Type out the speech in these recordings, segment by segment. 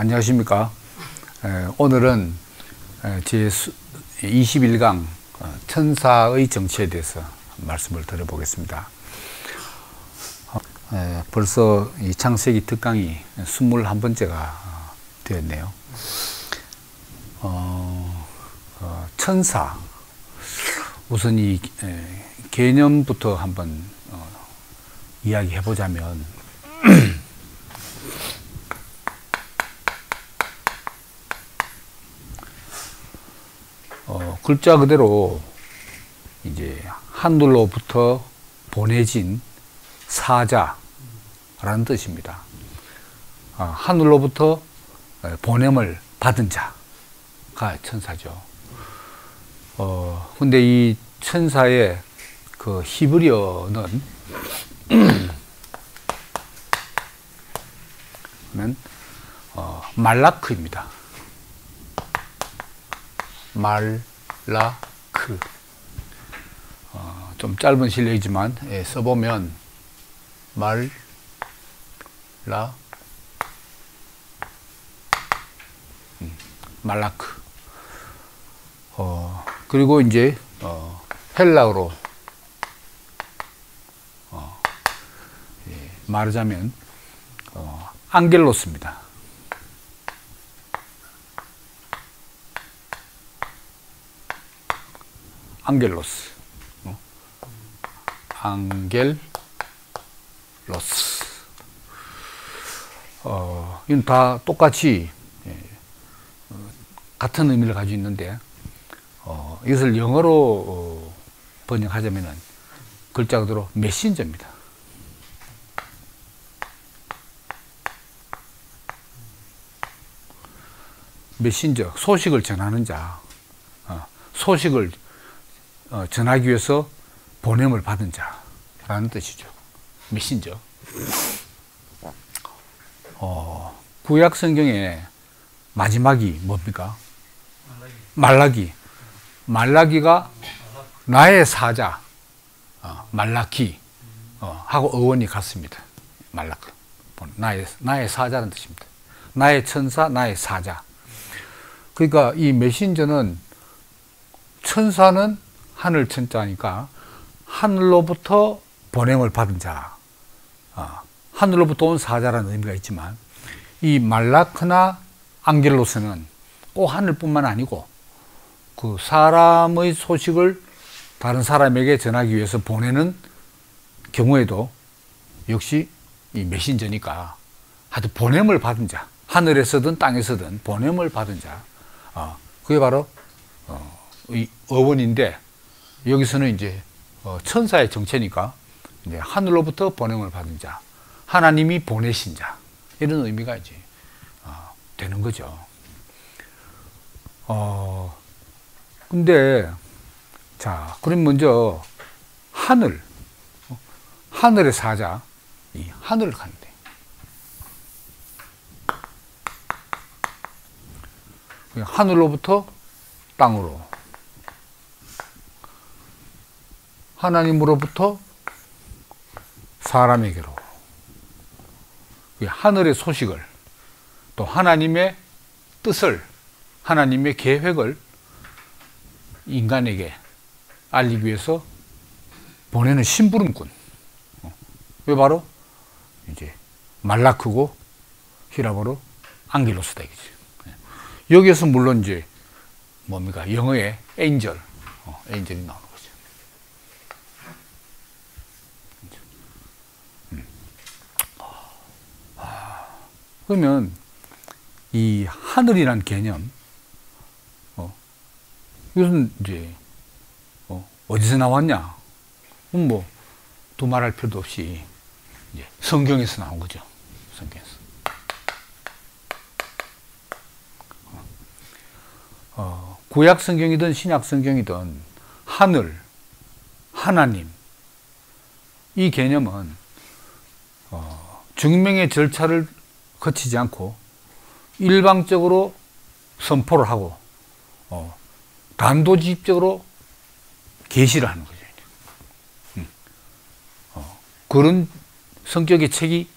안녕하십니까. 오늘은 제 21강 천사의 정치에 대해서 말씀을 드려보겠습니다. 벌써 이 창세기 특강이 21번째가 되었네요. 천사, 우선 이 개념부터 한번 이야기해 보자면 글자 그대로 이제 하늘로부터 보내진 사자라는 뜻입니다. 하늘로부터 보냄을 받은 자가 천사죠. 근데 이 천사의 그 히브리어는 말라크입니다. 말라크. 좀 짧은 실력이지만 써보면 말라크. 그리고 이제 헬라어로 말하자면 앙겔로스입니다. 앙겔로스. 앙겔로스. 이건 다 똑같이 같은 의미를 가지고 있는데, 이것을 영어로 번역하자면은 글자 그대로 메신저입니다. 메신저, 소식을 전하는 자, 소식을 전하기 위해서 보냄을 받은 자라는 뜻이죠. 메신저. 구약 성경의 마지막이 뭡니까? 말라기가 나의 사자, 말라키 하고 어원이 같습니다. 말라크. 나의 사자라는 뜻입니다. 나의 천사, 나의 사자. 그러니까 이 메신저는, 천사는 하늘 천자니까 하늘로부터 보냄을 받은 자, 하늘로부터 온 사자라는 의미가 있지만, 이 말라크나 앙겔로스는 꼭 하늘뿐만 아니고 그 사람의 소식을 다른 사람에게 전하기 위해서 보내는 경우에도 역시 이 메신저니까 하여튼 보냄을 받은 자, 하늘에서든 땅에서든 보냄을 받은 자, 그게 바로 이 어원인데, 여기서는 이제 천사의 정체니까 이제 하늘로부터 보냄을 받은 자, 하나님이 보내신 자, 이런 의미가 이제 되는 거죠. 근데 자, 그럼 먼저 하늘의 사자, 이 하늘을 가는데, 하늘로부터 땅으로, 하나님으로부터 사람에게로, 하늘의 소식을, 또 하나님의 뜻을, 하나님의 계획을 인간에게 알리기 위해서 보내는 심부름꾼. 왜 바로 이제 말라크고 히라보로 앙겔로스다 이거지. 여기에서 물론 이제 뭡니까? 영어의 엔젤이 나오는 거죠. 그러면 이 하늘이란 개념, 이것은 이제 어디서 나왔냐? 뭐 두말할 필요도 없이 이제 성경에서 나온 거죠. 성경에서. 구약 성경이든 신약 성경이든 하늘, 하나님, 이 개념은 증명의 절차를 거치지 않고 일방적으로 선포를 하고 단도직입적으로 계시를 하는 거죠. 그런 성격의 책이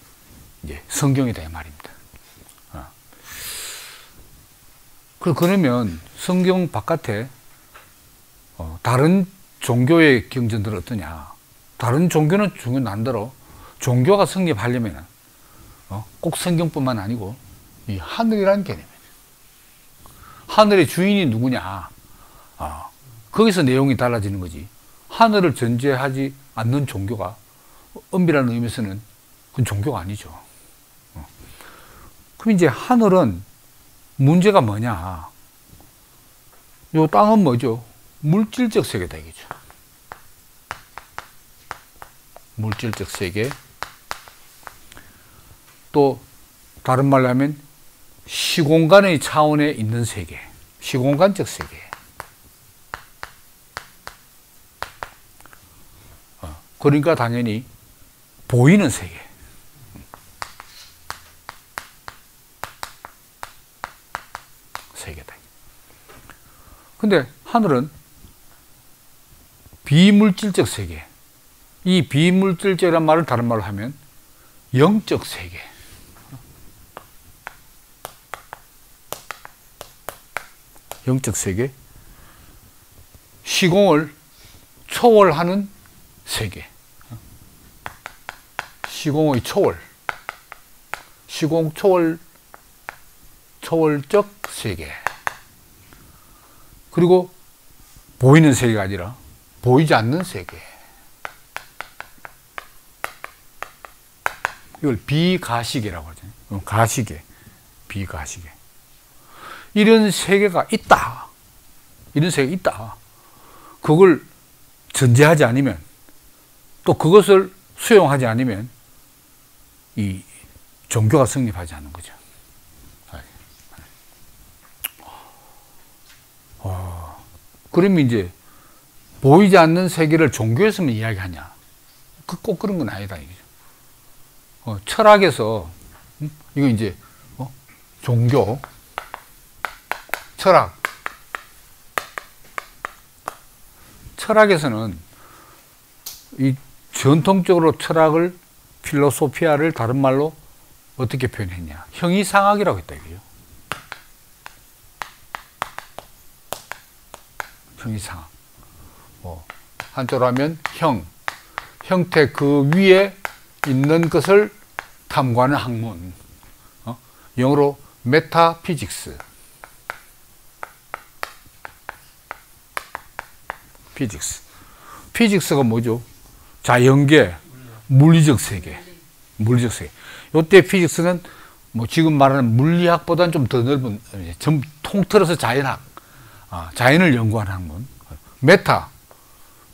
이제 성경이다 이 말입니다. 그러면 성경 바깥에 다른 종교의 경전들은 어떠냐? 다른 종교는 난대로 종교가 성립하려면 꼭 성경뿐만 아니고 이 하늘이라는 개념이에요. 하늘의 주인이 누구냐? 거기서 내용이 달라지는 거지. 하늘을 전제하지 않는 종교가 엄밀한 의미에서는 그건 종교가 아니죠. 그럼 이제 하늘은 문제가 뭐냐? 요 땅은 뭐죠? 물질적 세계다 이거죠. 물질적 세계. 또 다른 말로 하면 시공간의 차원에 있는 세계. 시공간적 세계. 그러니까 당연히 보이는 세계. 세계다. 근데 하늘은 비물질적 세계. 이 비물질적이란 말을 다른 말로 하면 영적 세계. 영적 세계. 시공을 초월하는 세계. 시공의 초월. 시공 초월, 초월적 세계. 그리고 보이는 세계가 아니라 보이지 않는 세계. 이걸 비가시계라고 하잖아요. 가시계, 비가시계. 이런 세계가 있다. 이런 세계가 있다. 그걸 전제하지 않으면, 또 그것을 수용하지 않으면 이 종교가 성립하지 않는 거죠. 그러면 이제 보이지 않는 세계를 종교에서만 이야기하냐? 꼭 그런 건 아니다 이거죠. 철학에서 이거 이제 종교, 철학. 철학에서는 이 전통적으로 철학을, 필로소피아를 다른 말로 어떻게 표현했냐? 형이상학이라고 했다 이거죠. 형이상학. 한자로 하면 형태 그 위에 있는 것을 탐구하는 학문. 영어로 메타피직스. 피직스가 뭐죠? 자연계, 물리적 세계. 물리적 세계. 이때 피직스는 뭐 지금 말하는 물리학보다는 좀 더 넓은, 좀 통틀어서 자연학. 자연을 연구하는 학문. 메타.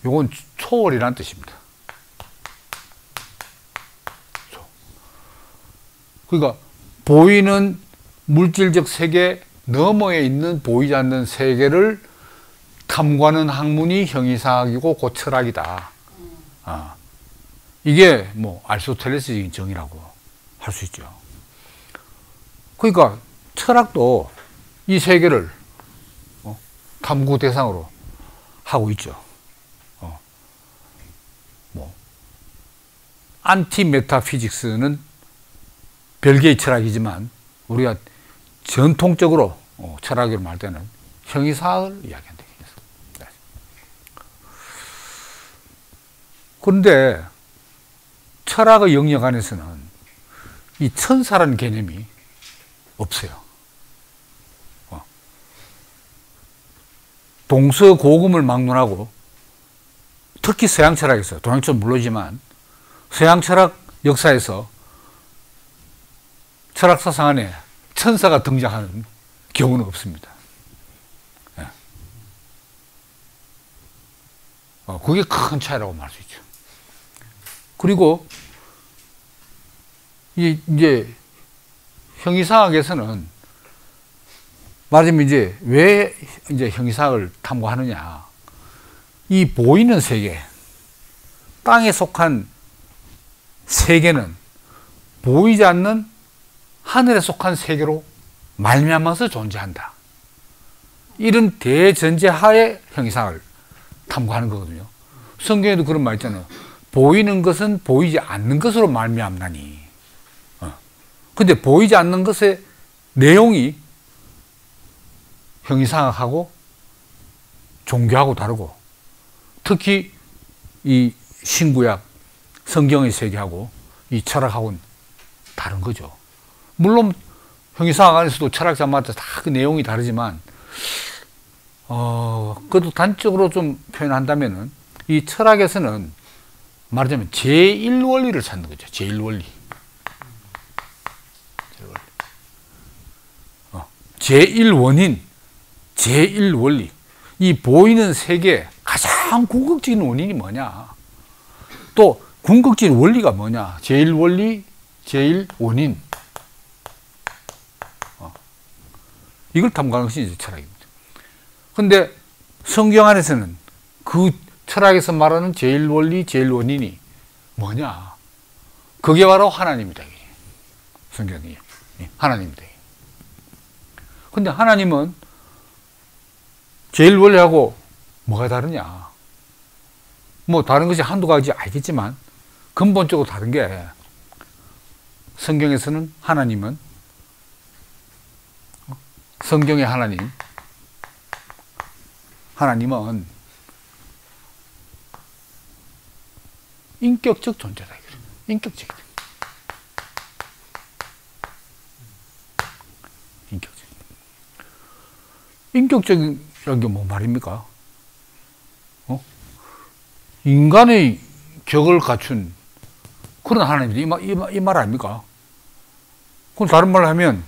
요건 초월이라는 뜻입니다. 그러니까 보이는 물질적 세계 너머에 있는 보이지 않는 세계를 탐구하는 학문이 형이상학이고 그 철학이다. 이게 뭐 아리스토텔레스적인 정의라고 할 수 있죠. 그러니까 철학도 이 세계를 탐구 대상으로 하고 있죠. 뭐 안티메타피직스는 별개의 철학이지만 우리가 전통적으로 철학으로 말 때는 형이상학을 이야기한다. 그런데 철학의 영역 안에서는 이 천사라는 개념이 없어요. 동서고금을 막론하고 특히 서양 철학에서, 동양 철학은 물론이지만 서양 철학 역사에서 철학 사상 안에 천사가 등장하는 경우는 없습니다. 그게 큰 차이라고 말할 수 있죠. 그리고 이제 형이상학에서는 말하자면 이제 왜 이제 형이상학을 탐구하느냐? 이 보이는 세계, 땅에 속한 세계는 보이지 않는 하늘에 속한 세계로 말미암아서 존재한다. 이런 대전제 하에 형이상학을 탐구하는 거거든요. 성경에도 그런 말 있잖아요. 보이는 것은 보이지 않는 것으로 말미암나니. 근데 보이지 않는 것의 내용이 형이상학하고 종교하고 다르고, 특히 이 신구약 성경의 세계하고 이 철학하고는 다른 거죠. 물론 형이상학 안에서도 철학자마다 다 그 내용이 다르지만, 그래도 단적으로 좀 표현한다면은 이 철학에서는 말하자면 제1원리를 찾는 거죠. 제1원리. 제1원인, 제1원리. 이 보이는 세계의 가장 궁극적인 원인이 뭐냐? 또 궁극적인 원리가 뭐냐? 제1원리, 제1원인. 이걸 탐구하는 것이 이제 철학입니다. 근데 성경 안에서는 그 철학에서 말하는 제1원리, 제1원인이 뭐냐? 그게 바로 하나님이다. 성경이. 하나님이다. 근데 하나님은 제1원리하고 뭐가 다르냐? 뭐 다른 것이 한두 가지 알겠지만 근본적으로 다른 게, 성경에서는 하나님은, 성경의 하나님은 인격적 존재다. 인격적이다. 인격적이라는 게 뭐 말입니까? 인간의 격을 갖춘 그런 하나님이다. 이 말 아닙니까? 그럼 다른 말로 하면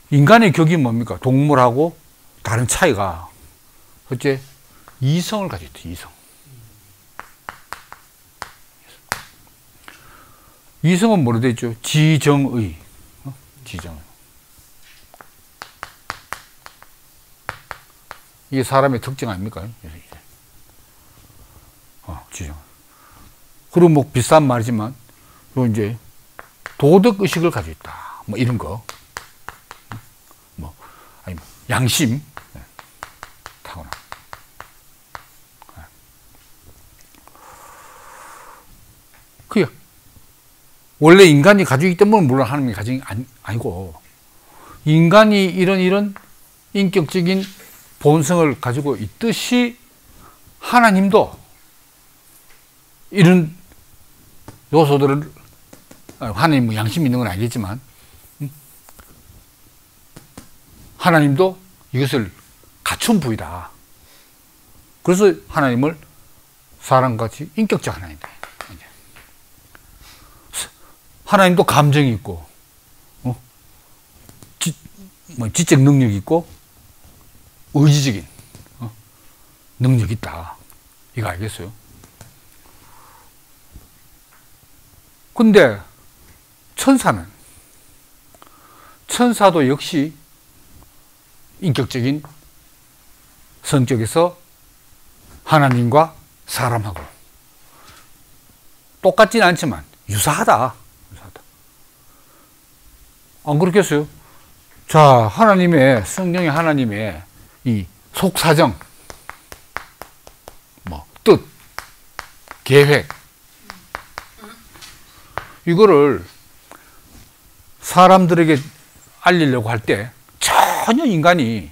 인간의 격이 뭡니까? 동물하고 다른 차이가, 어째? 이성을 가지고 있다. 이성. 이성은 뭐로 되어 있죠? 지정의. 지정의. 이게 사람의 특징 아닙니까? 지정. 그리고 뭐 비싼 말이지만, 요 이제 도덕 의식을 가지고 있다. 뭐 이런 거. 뭐, 아니, 양심. 타고나. 그게 원래 인간이 가지고 있기 때문에 물론 하나님이 가진 게 아니고, 인간이 이런 인격적인 본성을 가지고 있듯이 하나님도 이런 요소들을, 하나님 뭐 양심이 있는 건 아니겠지만, 하나님도 이것을 갖춘 부위다. 그래서 하나님을 사람같이 인격적 하나님이다. 하나님도 감정이 있고, 지적 능력이 있고, 의지적인 능력이 있다. 이거 알겠어요? 근데 천사도 역시 인격적인 성격에서 하나님과 사람하고 똑같지는 않지만 유사하다. 안 그렇겠어요? 자, 성경의 하나님의 이 속사정, 뭐, 뜻, 계획, 이거를 사람들에게 알리려고 할 때 전혀 인간이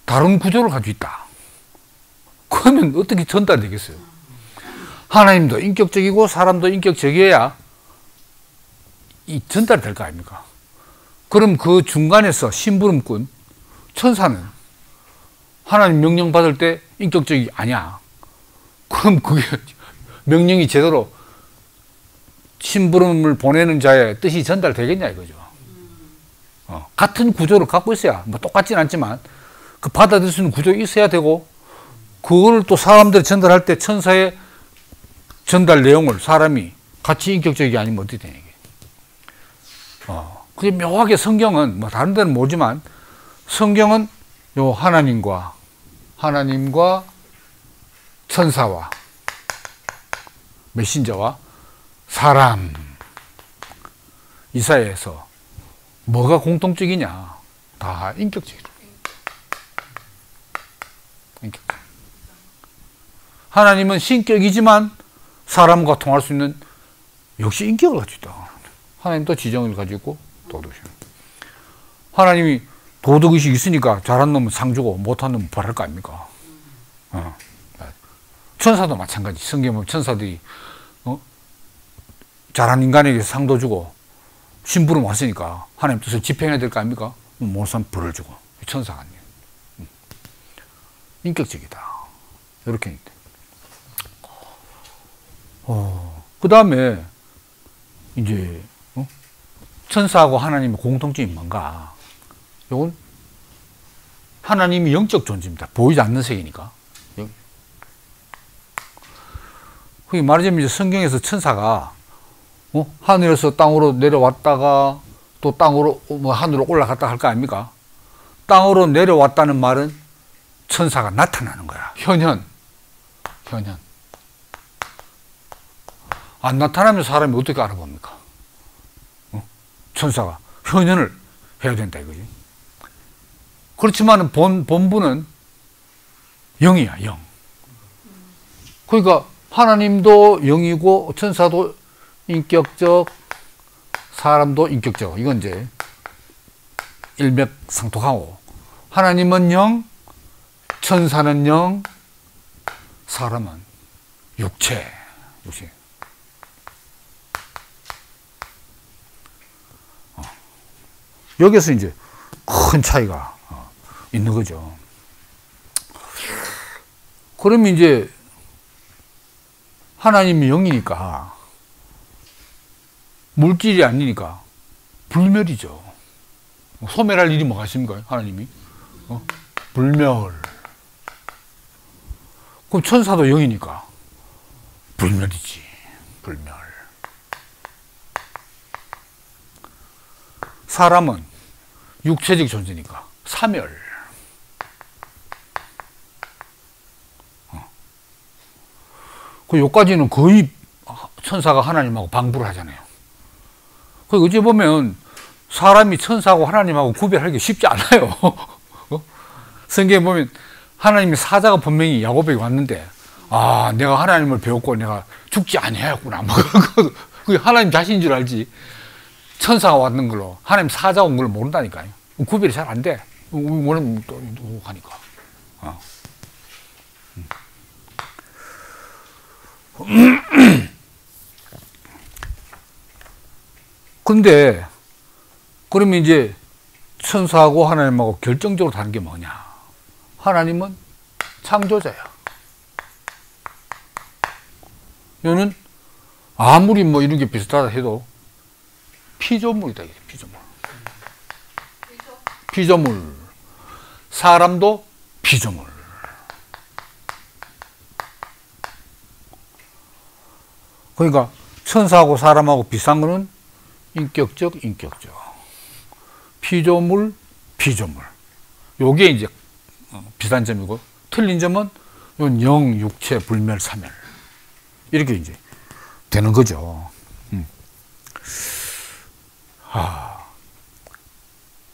다른 구조를 가지고 있다. 그러면 어떻게 전달되겠어요? 하나님도 인격적이고 사람도 인격적이어야 이 전달이 될 거 아닙니까? 그럼 그 중간에서 심부름꾼 천사는 하나님 명령 받을 때 인격적이 아니야. 그럼 그게 명령이 제대로 심부름을 보내는 자의 뜻이 전달되겠냐 이거죠. 같은 구조를 갖고 있어야, 뭐 똑같진 않지만 그 받아들일 수 있는 구조가 있어야 되고, 그걸 또 사람들이 전달할 때 천사의 전달 내용을 사람이 같이 인격적이 아니면 어떻게 되냐 이게. 그게 묘하게 성경은, 뭐 다른 데는 모르지만 성경은 요 하나님과 천사와 메신저와 사람 이 사이에서 뭐가 공통적이냐? 다 인격적이죠. 인격적. 하나님은 신격이지만 사람과 통할 수 있는 역시 인격을 가지고 있다. 하나님도 지정을 가지고 도덕심. 하나님이 도덕의식 있으니까 잘한 놈은 상 주고 못한 놈은 벌할 거 아닙니까? 천사도 마찬가지. 성경에 보면 천사들이 잘한 인간에게 상도 주고 심부름 왔으니까 하나님 뜻을 집행해야 될 거 아닙니까? 못한 사람 벌을 주고. 천사가 아니에요. 인격적이다. 이렇게. 그 다음에 이제 천사하고 하나님의 공통점이 뭔가? 이건 하나님이 영적 존재입니다. 보이지 않는 세계니까. 그게 말하자면 이제 성경에서 천사가 하늘에서 땅으로 내려왔다가 또 땅으로 하늘로 올라갔다 할 거 아닙니까? 땅으로 내려왔다는 말은 천사가 나타나는 거야. 현현. 안 나타나면 사람이 어떻게 알아봅니까? 천사가 현현을 해야 된다 이거지. 그렇지만 본부는 영이야, 영. 그러니까 하나님도 영이고 천사도 인격적, 사람도 인격적. 이건 이제 일맥상통하고, 하나님은 영, 천사는 영, 사람은 육체. 여기서 이제 큰 차이가 있는 거죠. 그러면 이제 하나님이 영이니까 물질이 아니니까 불멸이죠. 소멸할 일이 뭐가 있습니까? 하나님이 불멸. 그럼 천사도 영이니까 불멸이지. 불멸. 사람은 육체적 존재니까 사멸. 그 요까지는 거의 천사가 하나님하고 방부를 하잖아요. 그 어찌 보면 사람이 천사하고 하나님하고 구별하기 쉽지 않아요. 성경에 보면 하나님의 사자가 분명히 야곱에게 왔는데, 아, 내가 하나님을 배웠고 내가 죽지 아니하였구나. 그게 하나님 자신인 줄 알지. 천사가 왔는 걸로 하나님 사자가 온 걸 모른다니까요. 구별이 잘 안 돼. 우리는 또 하니까. 근데 그러면 이제 천사하고 하나님하고 결정적으로 다른 게 뭐냐? 하나님은 창조자야. 이거는 아무리 뭐 이런 게 비슷하다 해도 피조물이다. 피조물. 피조물. 사람도 피조물. 그러니까 천사하고 사람하고 비슷한 거는 인격적, 인격적. 피조물, 피조물. 요게 이제 비슷한 점이고, 틀린 점은 이건 영, 육체, 불멸, 사멸. 이렇게 이제 되는 거죠.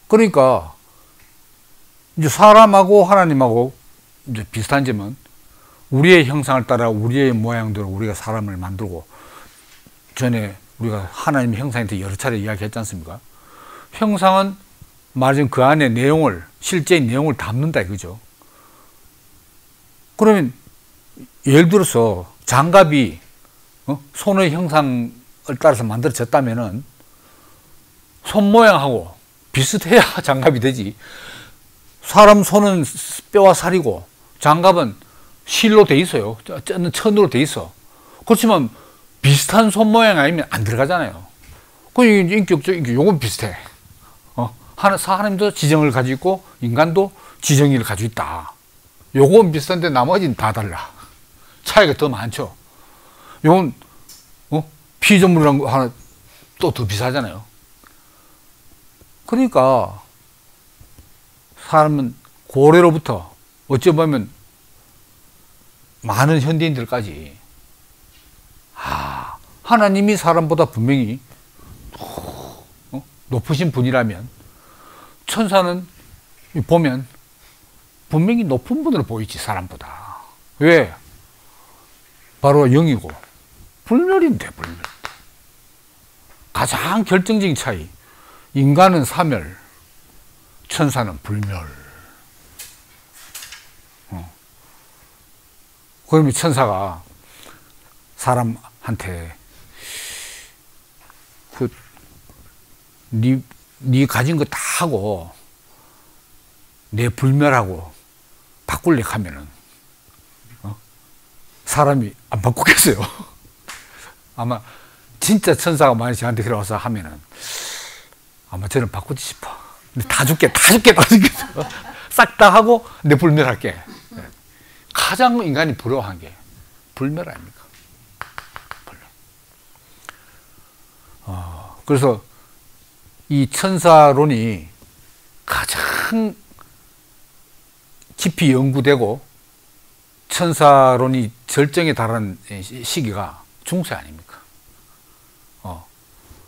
그러니까 이제 사람하고 하나님하고 이제 비슷한 점은 우리의 형상을 따라 우리의 모양대로 우리가 사람을 만들고, 전에 우리가 하나님의 형상한테 여러 차례 이야기했지 않습니까? 형상은 말하자면 그 안에 내용을, 실제의 내용을 담는다 이거죠. 그러면 예를 들어서 장갑이 손의 형상을 따라서 만들어졌다면은 손 모양하고 비슷해야 장갑이 되지. 사람 손은 뼈와 살이고 장갑은 실로 돼 있어요. 천으로 돼 있어. 그렇지만 비슷한 손 모양 아니면 안 들어가잖아요. 그 인격적, 요건 비슷해. 하나님도 지정을 가지고 있고 인간도 지정의를 가지고 있다. 요건 비슷한데 나머지는 다 달라. 차이가 더 많죠. 요건 피조물이란 거 하나 또 더 비슷하잖아요. 그러니까 사람은 고래로부터 어찌 보면 많은 현대인들까지 하나님이 사람보다 분명히 높으신 분이라면 천사는 보면 분명히 높은 분으로 보이지, 사람보다. 왜? 바로 영이고 불멸인데, 불멸. 가장 결정적인 차이. 인간은 사멸, 천사는 불멸. 그러면 천사가 사람한테 네 가진 거 다 하고 내 불멸하고 바꿀래 하면은 사람이 안 바꾸겠어요. 아마 진짜 천사가 만약 저한테 들어와서 하면은 아마 저는 바꾸지 싶어. 근데 다 줄게. 싹 다 하고 내 불멸할게. 가장 인간이 부러워한 게 불멸 아닙니까? 불멸. 그래서 이 천사론이 가장 깊이 연구되고 천사론이 절정에 달하는 시기가 중세 아닙니까?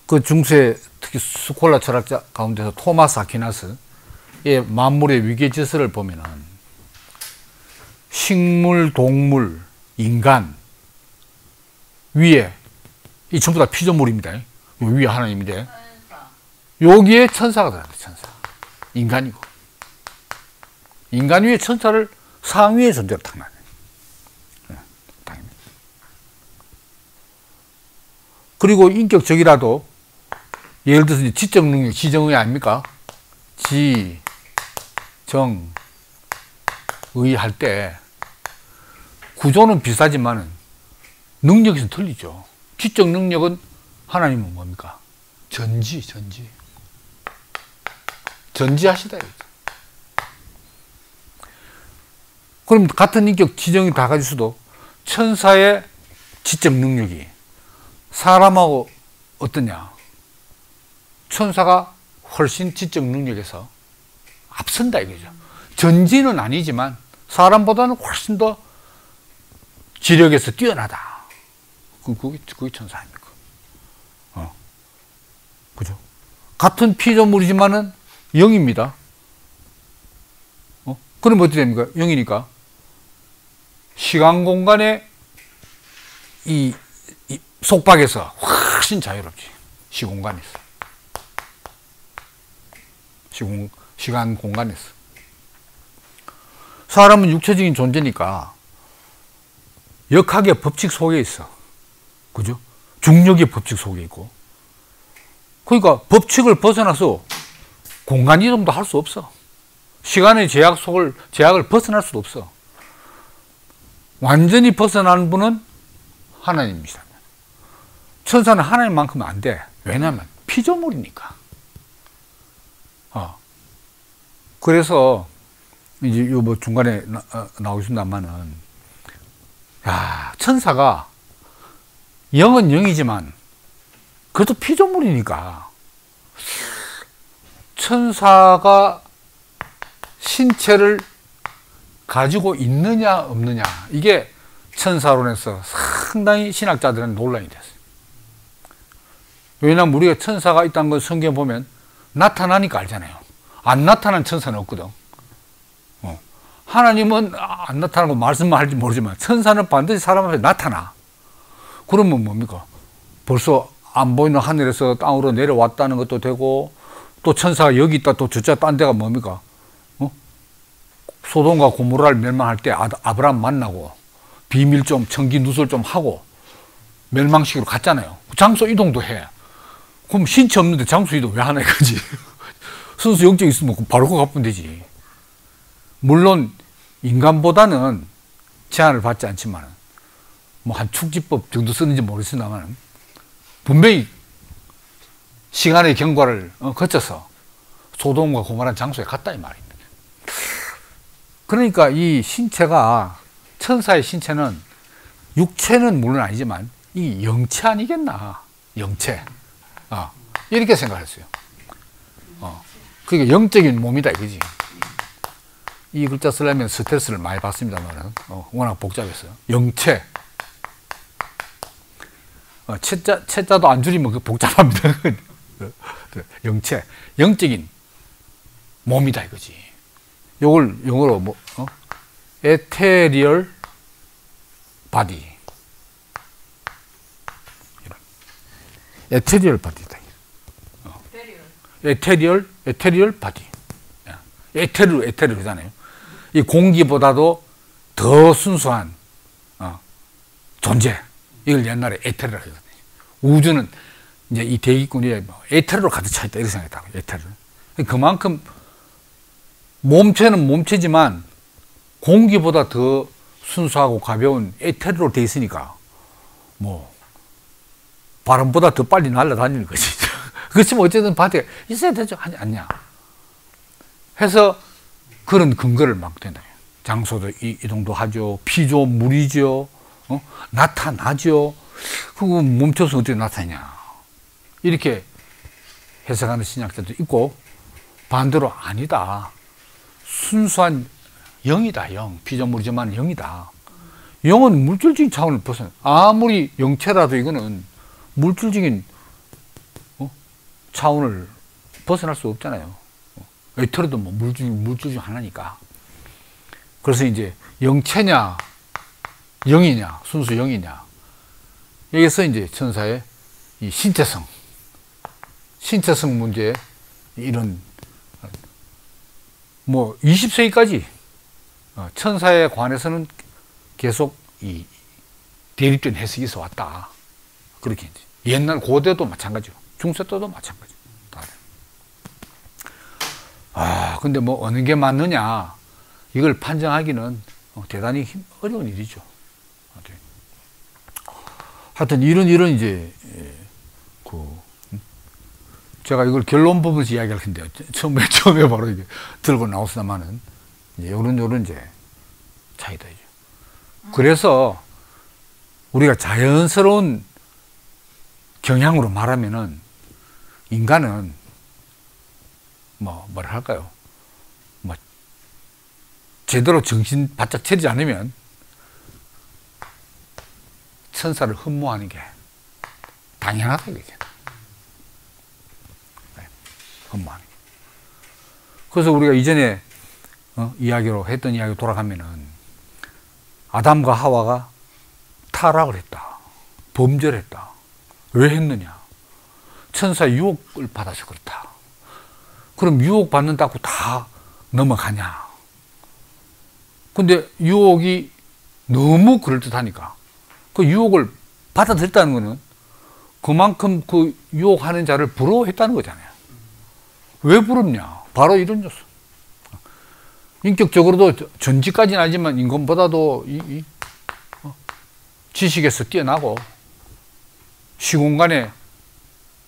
그 중세 특히 스콜라 철학자 가운데서 토마스 아퀴나스의 만물의 위계질서를 보면은 식물, 동물, 인간 위에 이 전부 다 피조물입니다. 위에 하나님인데 여기에 천사가 들어간다. 천사. 인간이고 인간 위에 천사를 상위의 존재로 탁 당연히. 그리고 인격적이라도 예를 들어서 지적 능력, 지정의 아닙니까? 지, 정, 의 할 때 구조는 비슷하지만 능력이 틀리죠. 지적 능력은 하나님은 뭡니까? 전지하시다. 그럼 같은 인격 지정이 다 가지고도 천사의 지적 능력이 사람하고 어떠냐? 천사가 훨씬 지적 능력에서 앞선다 이거죠. 전지는 아니지만 사람보다는 훨씬 더 지력에서 뛰어나다. 그게 천사 아닙니까? 그죠? 같은 피조물이지만은 영입니다. 그럼 어떻게 됩니까? 영이니까 시간 공간의 이 속박에서 훨씬 자유롭지. 시공간에서. 시간 공간에서. 사람은 육체적인 존재니까 역학의 법칙 속에 있어. 그죠? 중력의 법칙 속에 있고. 그러니까 법칙을 벗어나서 공간 이동도 할 수 없어. 시간의 제약을 벗어날 수도 없어. 완전히 벗어나는 분은 하나님이시다. 천사는 하나님만큼은 안 돼. 왜냐하면 피조물이니까. 그래서 이제 뭐 중간에 나오신다마는 천사가 영은 영이지만 그래도 피조물이니까 천사가 신체를 가지고 있느냐 없느냐 이게 천사론에서 상당히 신학자들은 논란이 됐어요. 왜냐하면 우리가 천사가 있다는 걸 성경에 보면 나타나니까 알잖아요. 안 나타난 천사는 없거든. 하나님은 안 나타나고 말씀만 할지 모르지만 천사는 반드시 사람 앞에 나타나. 그러면 뭡니까? 벌써 안 보이는 하늘에서 땅으로 내려왔다는 것도 되고 또 천사가 여기 있다 또 저쪽 딴 데가 뭡니까? 소돔과 고모라를 멸망할 때 아브라함 만나고 비밀 좀 청기 누설 좀 하고 멸망식으로 갔잖아요. 장소 이동도 해. 그럼 신체 없는데 장소 이동 왜 하나 이거지? 순수 영적 있으면 바로 그거 갚으면 되지. 물론 인간보다는 제한을 받지 않지만 뭐 한 축지법 정도 쓰는지 모르겠습니다만 분명히 시간의 경과를 거쳐서 소돔과 고모라는 장소에 갔다 이 말입니다. 그러니까 이 신체가 천사의 신체는 육체는 물론 아니지만 이 영체 아니겠나. 영체. 이렇게 생각했어요. 그러니까 영적인 몸이다 이거지. 이 글자 쓰려면 스트레스를 많이 받습니다만 워낙 복잡해서요. 영체. 체자도 안 줄이면 복잡합니다. 영체. 영적인 몸이다 이거지. 요걸 영어로 에테리얼 바디. 에테리얼 바디다. 에테리얼 바디. 에테르 그러잖아요. 이 공기보다도 더 순수한 존재. 이걸 옛날에 에테르라고 했거든요. 우주는 이제 이 대기권이 에테르로 가득 차 있다 이렇게 생각했다고. 에테르. 그만큼 몸체는 몸체지만 공기보다 더 순수하고 가벼운 에테르로 돼 있으니까 뭐 바람보다 더 빨리 날아다니는 거지. 그렇지만 어쨌든 바다에 있어야 되죠. 아니냐. 해서 그런 근거를 막 된다. 장소도 이동도 하죠. 피죠. 물이죠. 나타나죠. 그거 멈춰서 어떻게 나타나냐. 이렇게 해석하는 신학자도 있고, 반대로 아니다. 순수한 영이다. 영. 피조물이지만 영이다. 영은 물질적인 차원을 벗어나. 아무리 영체라도 이거는 물질적인 차원을 벗어날 수 없잖아요. 에테르도 뭐 물질 중 하나니까. 그래서 이제 영체냐, 영이냐, 순수 영이냐. 여기서 이제 천사의 이 신체성 문제, 이런, 뭐, 20세기까지 천사에 관해서는 계속 이 대립된 해석이 있어 왔다. 그렇게 이제. 옛날 고대도 마찬가지고, 중세 때도 마찬가지고. 근데 뭐, 어느 게 맞느냐, 이걸 판정하기는 대단히 어려운 일이죠. 하여튼, 이런 이제, 제가 이걸 결론 부분에서 이야기할 텐데요. 처음에 바로 이게 들고 나왔으나마는, 요런 이제 차이다. 그래서, 우리가 자연스러운 경향으로 말하면은, 인간은, 뭐라 할까요? 제대로 정신 바짝 차리지 않으면 천사를 흠모하는 게 당연하다 이거죠. 흠모하는 게. 그래서 우리가 이전에 이야기로 했던 이야기 돌아가면은 아담과 하와가 타락을 했다. 범죄를 했다. 왜 했느냐? 천사의 유혹을 받아서 그렇다. 그럼 유혹 받는다고 다 넘어가냐? 근데 유혹이 너무 그럴듯하니까 그 유혹을 받아들였다는 거는 그만큼 그 유혹하는 자를 부러워했다는 거잖아요. 왜 부럽냐? 바로 이런 녀석. 인격적으로도 전지까지는 아니지만 인간보다도 지식에서 뛰어나고 시공간의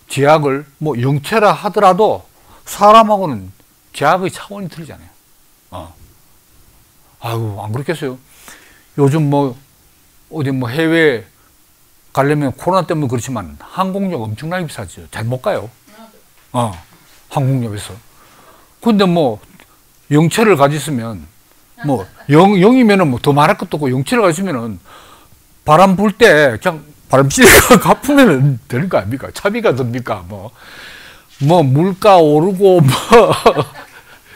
제약을 뭐 영체라 하더라도 사람하고는 제약의 차원이 틀리잖아요. 아유, 안 그렇겠어요? 요즘 뭐, 어디 뭐 해외 가려면 코로나 때문에 그렇지만 항공료 엄청나게 비싸죠. 잘 못 가요. 항공료에서. 근데 뭐, 영체를 가졌으면, 뭐, 영이면은 뭐 더 말할 것도 없고, 영체를 가졌으면은 바람 불 때 그냥 바람 쐬니까 갚으면 되는 거 아닙니까? 차비가 듭니까? 뭐, 물가 오르고,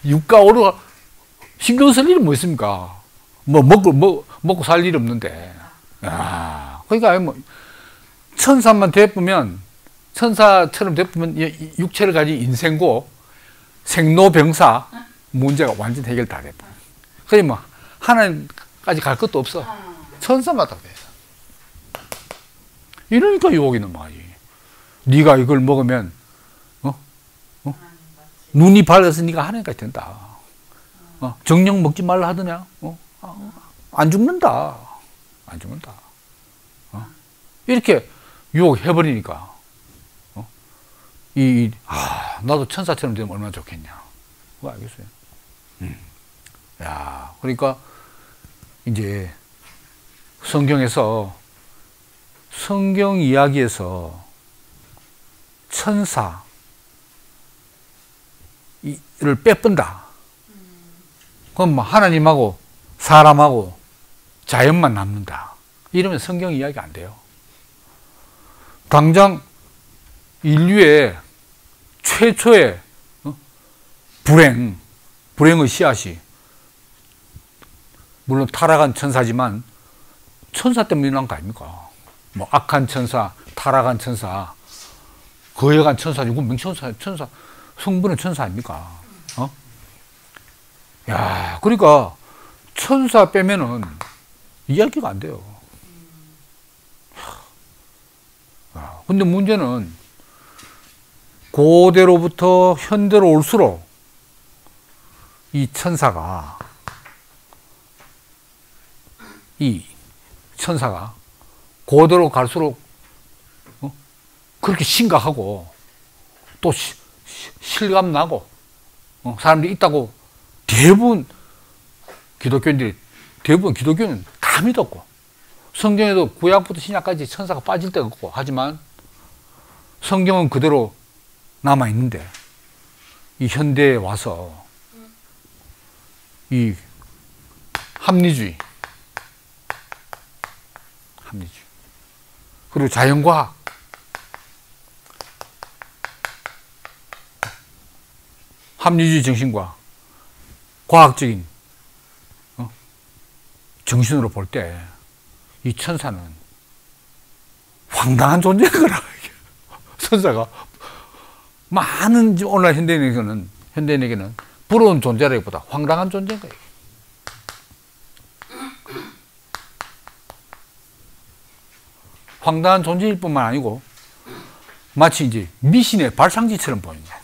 유가 오르고, 신경 쓸 일은 뭐 있습니까? 먹고 살 일이 없는데. 그러니까 뭐, 천사처럼 되쁘면 육체를 가진 인생고, 생로병사 문제가 완전 해결 다 됐다. 그래 뭐, 하나님까지 갈 것도 없어. 천사마다 돼. 이러니까 유혹이 넘어가지. 네가 이걸 먹으면, 눈이 밝아서 네가 하나님까지 된다. 정령 먹지 말라 하더냐? 안 죽는다. 안 죽는다. 이렇게 유혹해버리니까. 나도 천사처럼 되면 얼마나 좋겠냐. 그거 알겠어요? 야, 그러니까, 이제, 성경 이야기에서 천사를 빼본다. 그럼 뭐 하나님하고 사람하고 자연만 남는다. 이러면 성경 이야기 안 돼요. 당장 인류의 최초의 불행의 씨앗이, 물론 타락한 천사지만 천사 때문에 일어난 거 아닙니까? 뭐 악한 천사, 타락한 천사, 거역한 천사, 이건 명천사, 성분의 천사 아닙니까? 야, 그러니까 천사 빼면은 이야기가 안 돼요. 근데 문제는 고대로부터 현대로 올수록 이 천사가 고대로 갈수록 그렇게 심각하고 또 실감나고 사람들이 있다고 대부분 기독교는 다 믿었고, 성경에도 구약부터 신약까지 천사가 빠질 데가 없고, 하지만 성경은 그대로 남아있는데 이 현대에 와서 이 합리주의 그리고 자연과학, 합리주의 정신과 과학적인 정신으로 볼 때 이 천사는 황당한 존재인 거라. 천사가 많은 오늘날 현대인에게는 부러운 존재라기보다 황당한 존재인 거예요. 황당한 존재일 뿐만 아니고 마치 이제 미신의 발상지처럼 보이는 거예요.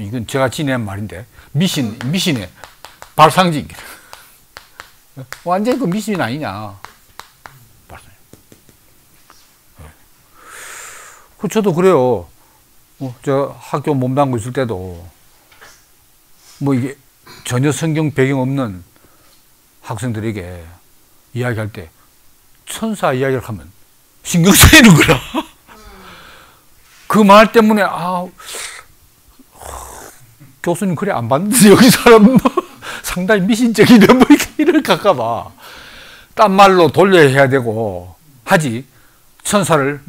이건 제가 지낸 말인데 미신의 발상지. 완전히 그 미신 아니냐. 저도 그래요. 저 학교 몸담고 있을 때도 이게 전혀 성경 배경 없는 학생들에게 이야기할 때 천사 이야기를 하면 신경 쓰이는 거라. 그 말 때문에 교수님 그래 안 봤는데 여기 사람 상당히 미신적이네 이럴 갈까봐 딴 말로 돌려야 해야 되고 하지. 천사를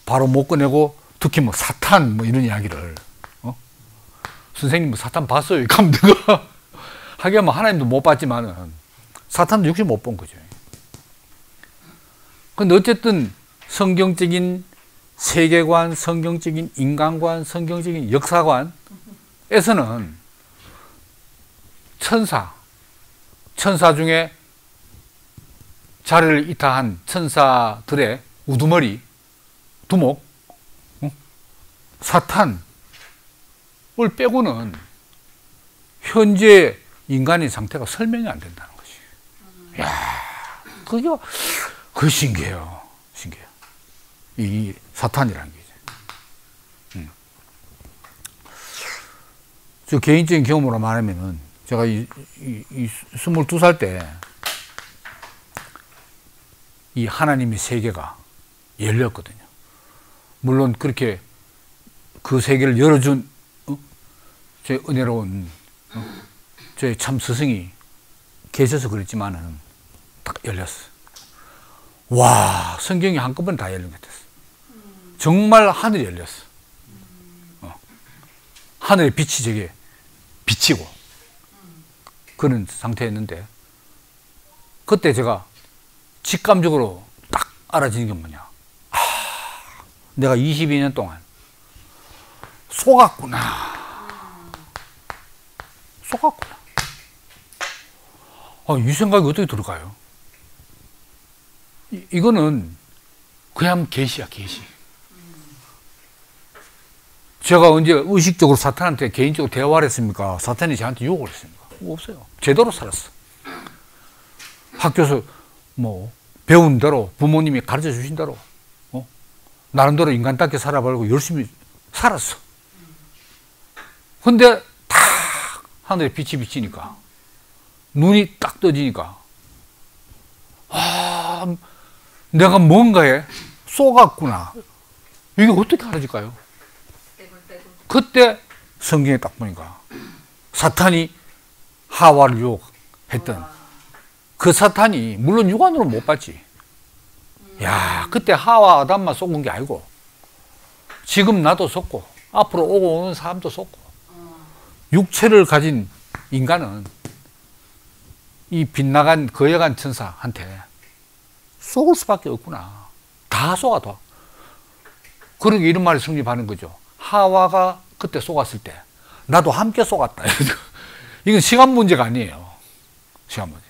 바로 못 꺼내고 특히 사탄 이런 이야기를 선생님 사탄 봤어요? 가면 내가 하긴 하나님도 못 봤지만은 사탄도 역시 못 본 거죠. 근데 어쨌든 성경적인 세계관, 성경적인 인간관, 성경적인 역사관에서는 천사 중에 자리를 이탈한 천사들의 우두머리, 두목, 사탄을 빼고는 현재 인간의 상태가 설명이 안 된다는 것이. 야, 그게 신기해요. 신기해요. 이 사탄이라는 게. 저 개인적인 경험으로 말하면은 제가 이 22살 때 이 하나님의 세계가 열렸거든요. 물론 그렇게 그 세계를 열어준 제 은혜로운 저의 참 스승이 계셔서 그랬지만은 딱 열렸어. 와, 성경이 한꺼번에 다 열린 것 같았어. 정말 하늘이 열렸어. 하늘의 빛이 저게 비치고 그런 상태였는데, 그때 제가 직감적으로 딱 알아지는 게 뭐냐. 내가 22년 동안 속았구나. 이 생각이 어떻게 들어가요? 이거는 그냥 계시야, 계시. 제가 언제 의식적으로 사탄한테 개인적으로 대화를 했습니까? 사탄이 저한테 욕을 했습니까? 없어요. 제대로 살았어. 학교에서 배운 대로, 부모님이 가르쳐 주신 대로, 나름대로 인간답게 살아보려고 열심히 살았어. 근데 탁 하늘에 빛이 비치니까, 눈이 딱 떠지니까, 내가 뭔가에 쏘갔구나. 이게 어떻게 알아질까요? 그때 성경에 딱 보니까 사탄이 하와를 유혹했던 그 사탄이 물론 육안으로 못 봤지. 야, 그때 하와 아담만 속은 게 아니고 지금 나도 속고 앞으로 오고 오는 사람도 속고 육체를 가진 인간은 이 빗나간 거여간 천사한테 속을 수밖에 없구나. 다 속아도. 그러게 이런 말이 성립하는 거죠. 하와가 그때 속았을 때 나도 함께 속았다. 이건 시간 문제가 아니에요. 시한문제.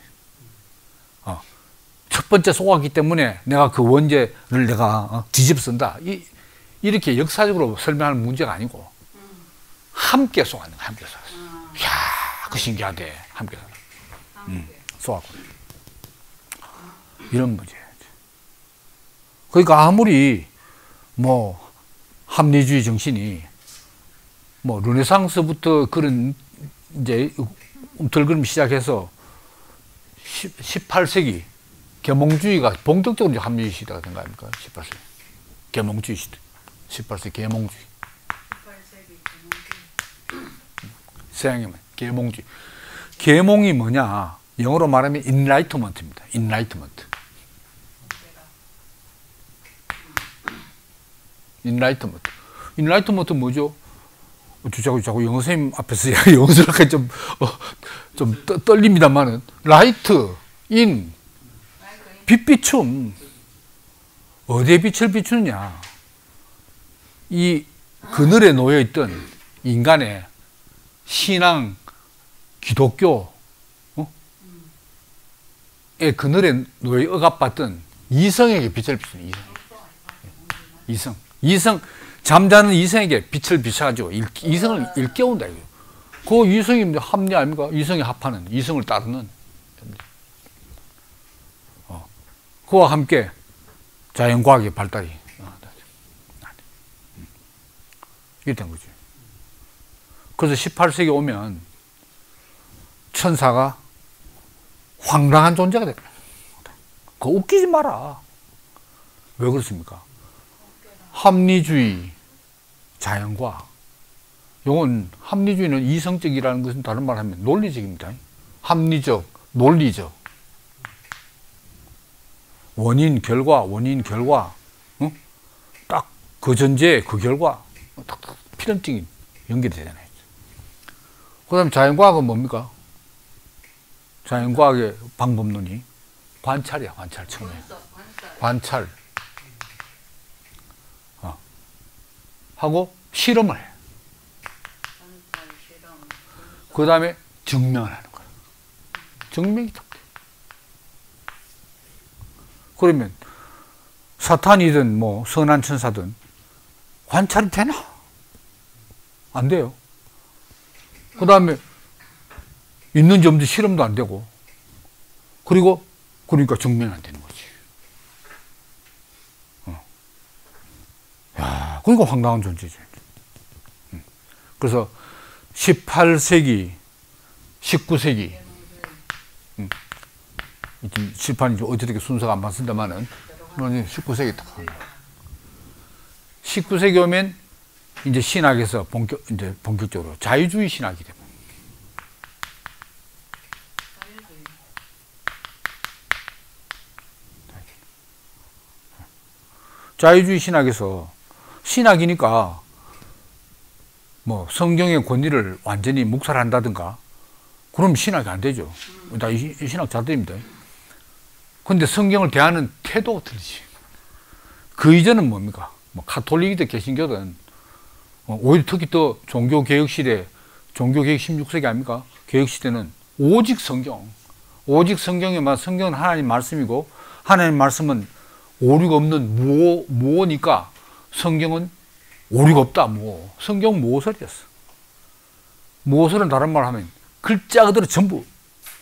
첫 번째 쏘았기 때문에 내가 그 원죄를 내가 뒤집어 쓴다. 이렇게 역사적으로 설명하는 문제가 아니고 함께 쏘았는 거야. 함께 쏘았어. 이야, 그 신기하대. 함께 쏘았고. 이런 문제. 그러니까 아무리 뭐 합리주의 정신이 뭐 르네상스부터 그런 이제 움틀거림 시작해서 18세기 계몽주의가 본격적으로 합리주의 시대가 된 거 아닙니까? 18세기 계몽주의 시대. 18세기 계몽주의. 18세기 서양이면 계몽주의. 계몽이 뭐냐? 영어로 말하면 인라이트먼트입니다. 인라이트먼트. 인라이트먼트. 인라이트먼트 뭐죠? 자꾸 영어 선생님 앞에서 영어 들어가기 좀 떨립니다만은, 라이트, 인, 빛 비춤. 어디에 빛을 비추느냐? 이 그늘에 놓여있던 인간의 신앙, 기독교, 의 그늘에 놓여 억압받던 이성에게 빛을 비추는 이성. 잠자는 이성에게 빛을 비춰가지고 이성을 일깨운다. 그 이성이 합리 아닙니까? 이성에 합하는, 이성을 따르는. 그와 함께 자연과학의 발달이 이렇게 된 거죠. 그래서 18세기 오면 천사가 황당한 존재가 됩니다. 그거 웃기지 마라. 왜 그렇습니까? 합리주의, 자연과학. 이건 합리주의는 이성적이라는 것은 다른 말 하면 논리적입니다. 합리적, 논리적. 원인, 결과, 딱 그 전제, 그 결과, 딱 필연적인 연결이 되잖아요. 그 다음에 자연과학은 뭡니까? 자연과학의 방법론이 관찰이야, 관찰, 처음에. 관찰. 하고 실험을 해. 그 다음에 증명을 하는 거야. 증명이 딱 돼. 그러면 사탄이든 뭐 선한 천사든 관찰이 되나? 안 돼요. 그 다음에 있는지 없는지 실험도 안 되고, 그러니까 증명이 안 되는 거지. 야, 그러니까 황당한 존재지. 그래서 18세기, 19세기, 실판이 어떻게 순서가 안 맞습니다만은 19세기 딱. 19세기 오면 이제 신학에서 본격적으로 자유주의 신학이 됩니다. 자유주의 신학에서 신학이니까 뭐 성경의 권위를 완전히 묵살한다든가 그럼 신학이 안 되죠. 다 이 신학 자들입니다. 근데 성경을 대하는 태도가 틀리지. 그 이전은 뭡니까? 뭐 가톨릭이든 개신교든 오히려 특히 또 종교개혁 시대, 종교개혁 16세기 아닙니까? 개혁 시대는 오직 성경에만, 성경은 하나님 말씀이고 하나님 말씀은 오류가 없는 무어니까 성경은 오류가 없다. 성경 무어설이었어. 무어설은 다른 말 하면 글자 그대로 전부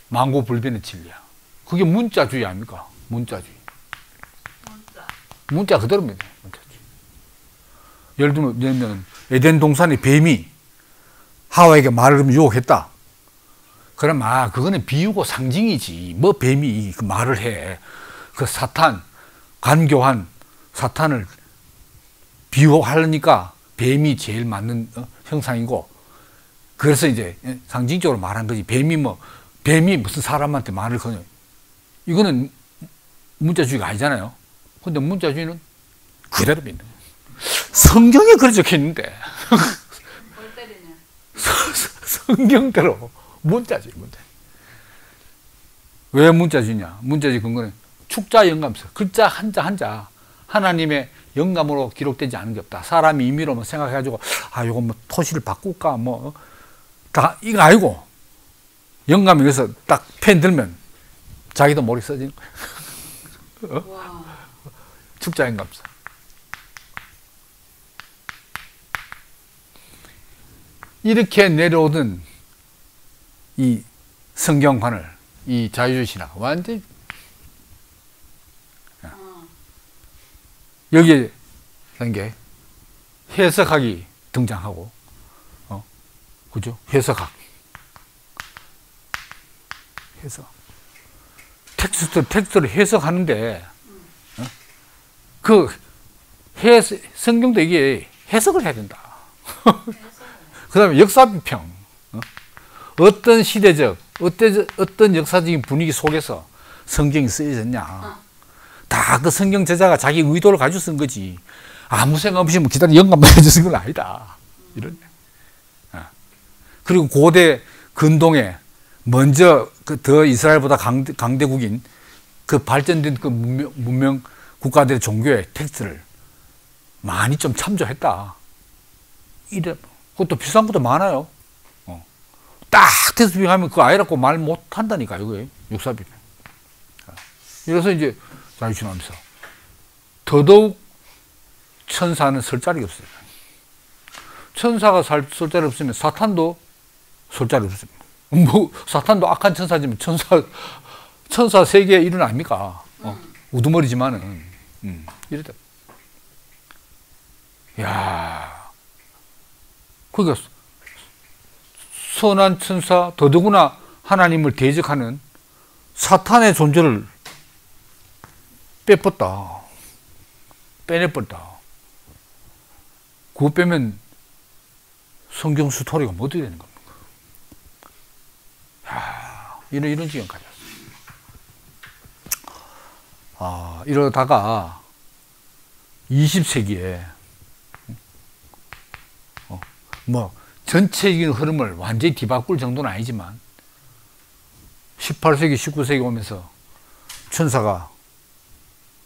망고불변의 진리야. 그게 문자주의 아닙니까? 문자주의. 문자 그대로입니다. 문자주의. 예를 들면 에덴 동산의 뱀이 하와에게 말을 유혹했다. 그럼 그거는 비유고 상징이지. 뭐 뱀이 그 말을 해. 그 사탄, 간교한 사탄을 비유하려니까 뱀이 제일 맞는 형상이고, 그래서 이제 상징적으로 말한 거지. 뱀이 무슨 사람한테 말을 거냐. 이거는 문자주의가 아니잖아요. 근데 문자주의는 그대로 믿는 거예요. 성경에 그렇게 적혀 있는데. 성경대로 문자주의. 왜 문자주의냐? 문자주의 근거는 축자 영감서. 글자 한자 하나님의 영감으로 기록되지 않은 게 없다. 사람이 임의로 생각해가지고 요거 토시를 바꿀까 다 이거 아니고 영감이 그래서 딱 펜 들면 자기도 모르게 써지는 거야. 어? 축자 영감사. 이렇게 내려오던 이 성경관을 이 자유주의 신학 완전히 여기에 게 해석학이 등장하고, 그죠? 해석. 텍스트를 해석하는데, 성경도 이게 해석을 해야 된다. 그 다음에 역사비평. 어떤 시대적, 어떤 역사적인 분위기 속에서 성경이 쓰여졌냐. 다 그 성경 저자가 자기 의도를 가지고 쓴 거지. 아무 생각 없이 뭐 기다려 영감만 해서 쓴 건 아니다. 이런. 그리고 고대 근동에 먼저 더 이스라엘보다 강대국인 그 발전된 그 문명 국가들의 종교의 텍스트를 많이 좀 참조했다. 이래. 그것도 비싼 것도 많아요. 딱 텍스트 비교하면 그 아이라고 말 못 한다니까, 이거예요. 역사비평. 그래서 이제 자유신학하면서 더더욱 천사는 설 자리가 없어요. 천사가 설 자리 없으면 사탄도 설 자리 없어요. 뭐 사탄도 악한 천사지만 천사 세계의 일은 아닙니까? 우두머리지만은 이랬다. 야, 그러니까 선한 천사, 더더구나 하나님을 대적하는 사탄의 존재를 빼내버렸다. 그거 빼면 성경 스토리가 뭐 어떻게 되는 겁니까? 이런 지경까지 왔어요. 이러다가 20세기에 뭐 전체적인 흐름을 완전히 뒤바꿀 정도는 아니지만 18세기, 19세기 오면서 천사가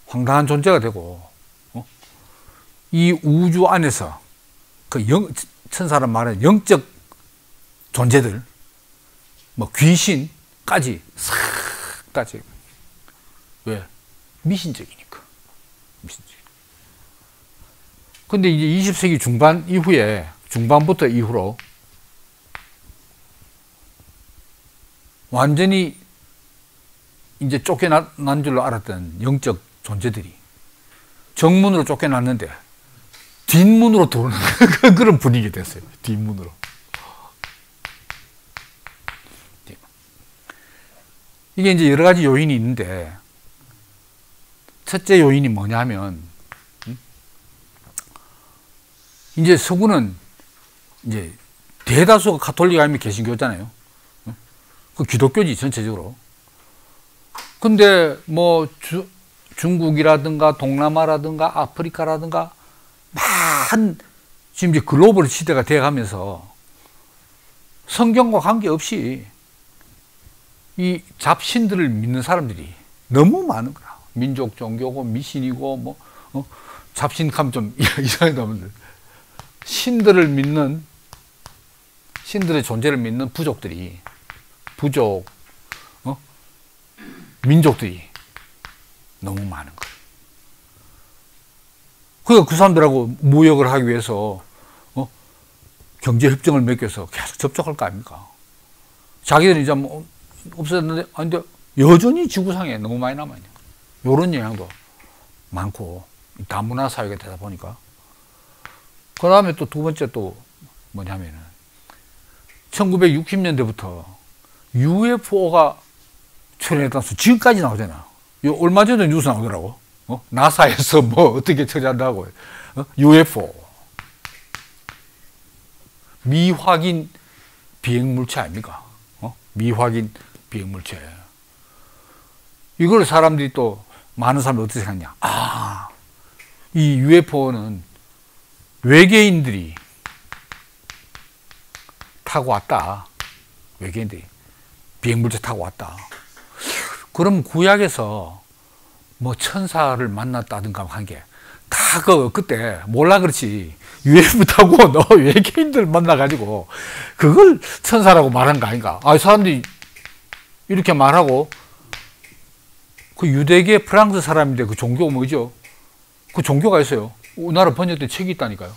황당한 존재가 되고, 이 우주 안에서 그 천사란 말은 영적 존재들, 뭐 귀신까지 싹 다 왜? 미신적이니까. 근데 이제 20세기 중반부터 이후로 완전히 이제 쫓겨난 줄로 알았던 영적 존재들이 정문으로 쫓겨났는데 뒷문으로 들어오는 그런 분위기 됐어요. 뒷문으로. 이게 이제 여러 가지 요인이 있는데, 첫째 요인이 뭐냐면, 이제 서구는 이제 대다수가 가톨릭 개신교잖아요. 그 기독교지, 전체적으로. 근데 뭐 중국이라든가 동남아라든가 아프리카라든가 지금 이제 글로벌 시대가 되어가면서 성경과 관계없이 이 잡신들을 믿는 사람들이 너무 많은 거야. 민족 종교고 미신이고 뭐 잡신감 좀 이상하다 하면 신들을 믿는, 신들의 존재를 믿는 민족들이 너무 많은 거예요. 그러니까 그 사람들하고 무역을 하기 위해서 경제협정을 맺겨서 계속 접촉할 거 아닙니까? 자기들은 이제 뭐 없었는데, 근데 여전히 지구상에 너무 많이 남아있는 거예요. 이런 영향도 많고, 다문화 사회가 되다 보니까. 그 다음에 또 두 번째 또 뭐냐면은, 1960년대부터 UFO가 출현했다는 수 지금까지 나오잖아. 얼마 전에 뉴스 나오더라고. 나사에서 뭐 어떻게 처리한다고. UFO. 미확인 비행물체 아닙니까? 미확인 비행물체. 이걸 사람들이 또, 많은 사람들이 어떻게 생각하냐. 이 UFO는 외계인들이 타고 왔다. 외계인들이 비행물체 타고 왔다. 그럼 구약에서 뭐 천사를 만났다든가 한 게 다 그때 몰라 그렇지. UFO 타고 너 외계인들 만나가지고 그걸 천사라고 말한 거 아닌가. 사람들이 이렇게 말하고, 그 유대계 프랑스 사람인데 그 종교가 뭐죠? 그 종교가 있어요. 우리나라 번역된 책이 있다니까요.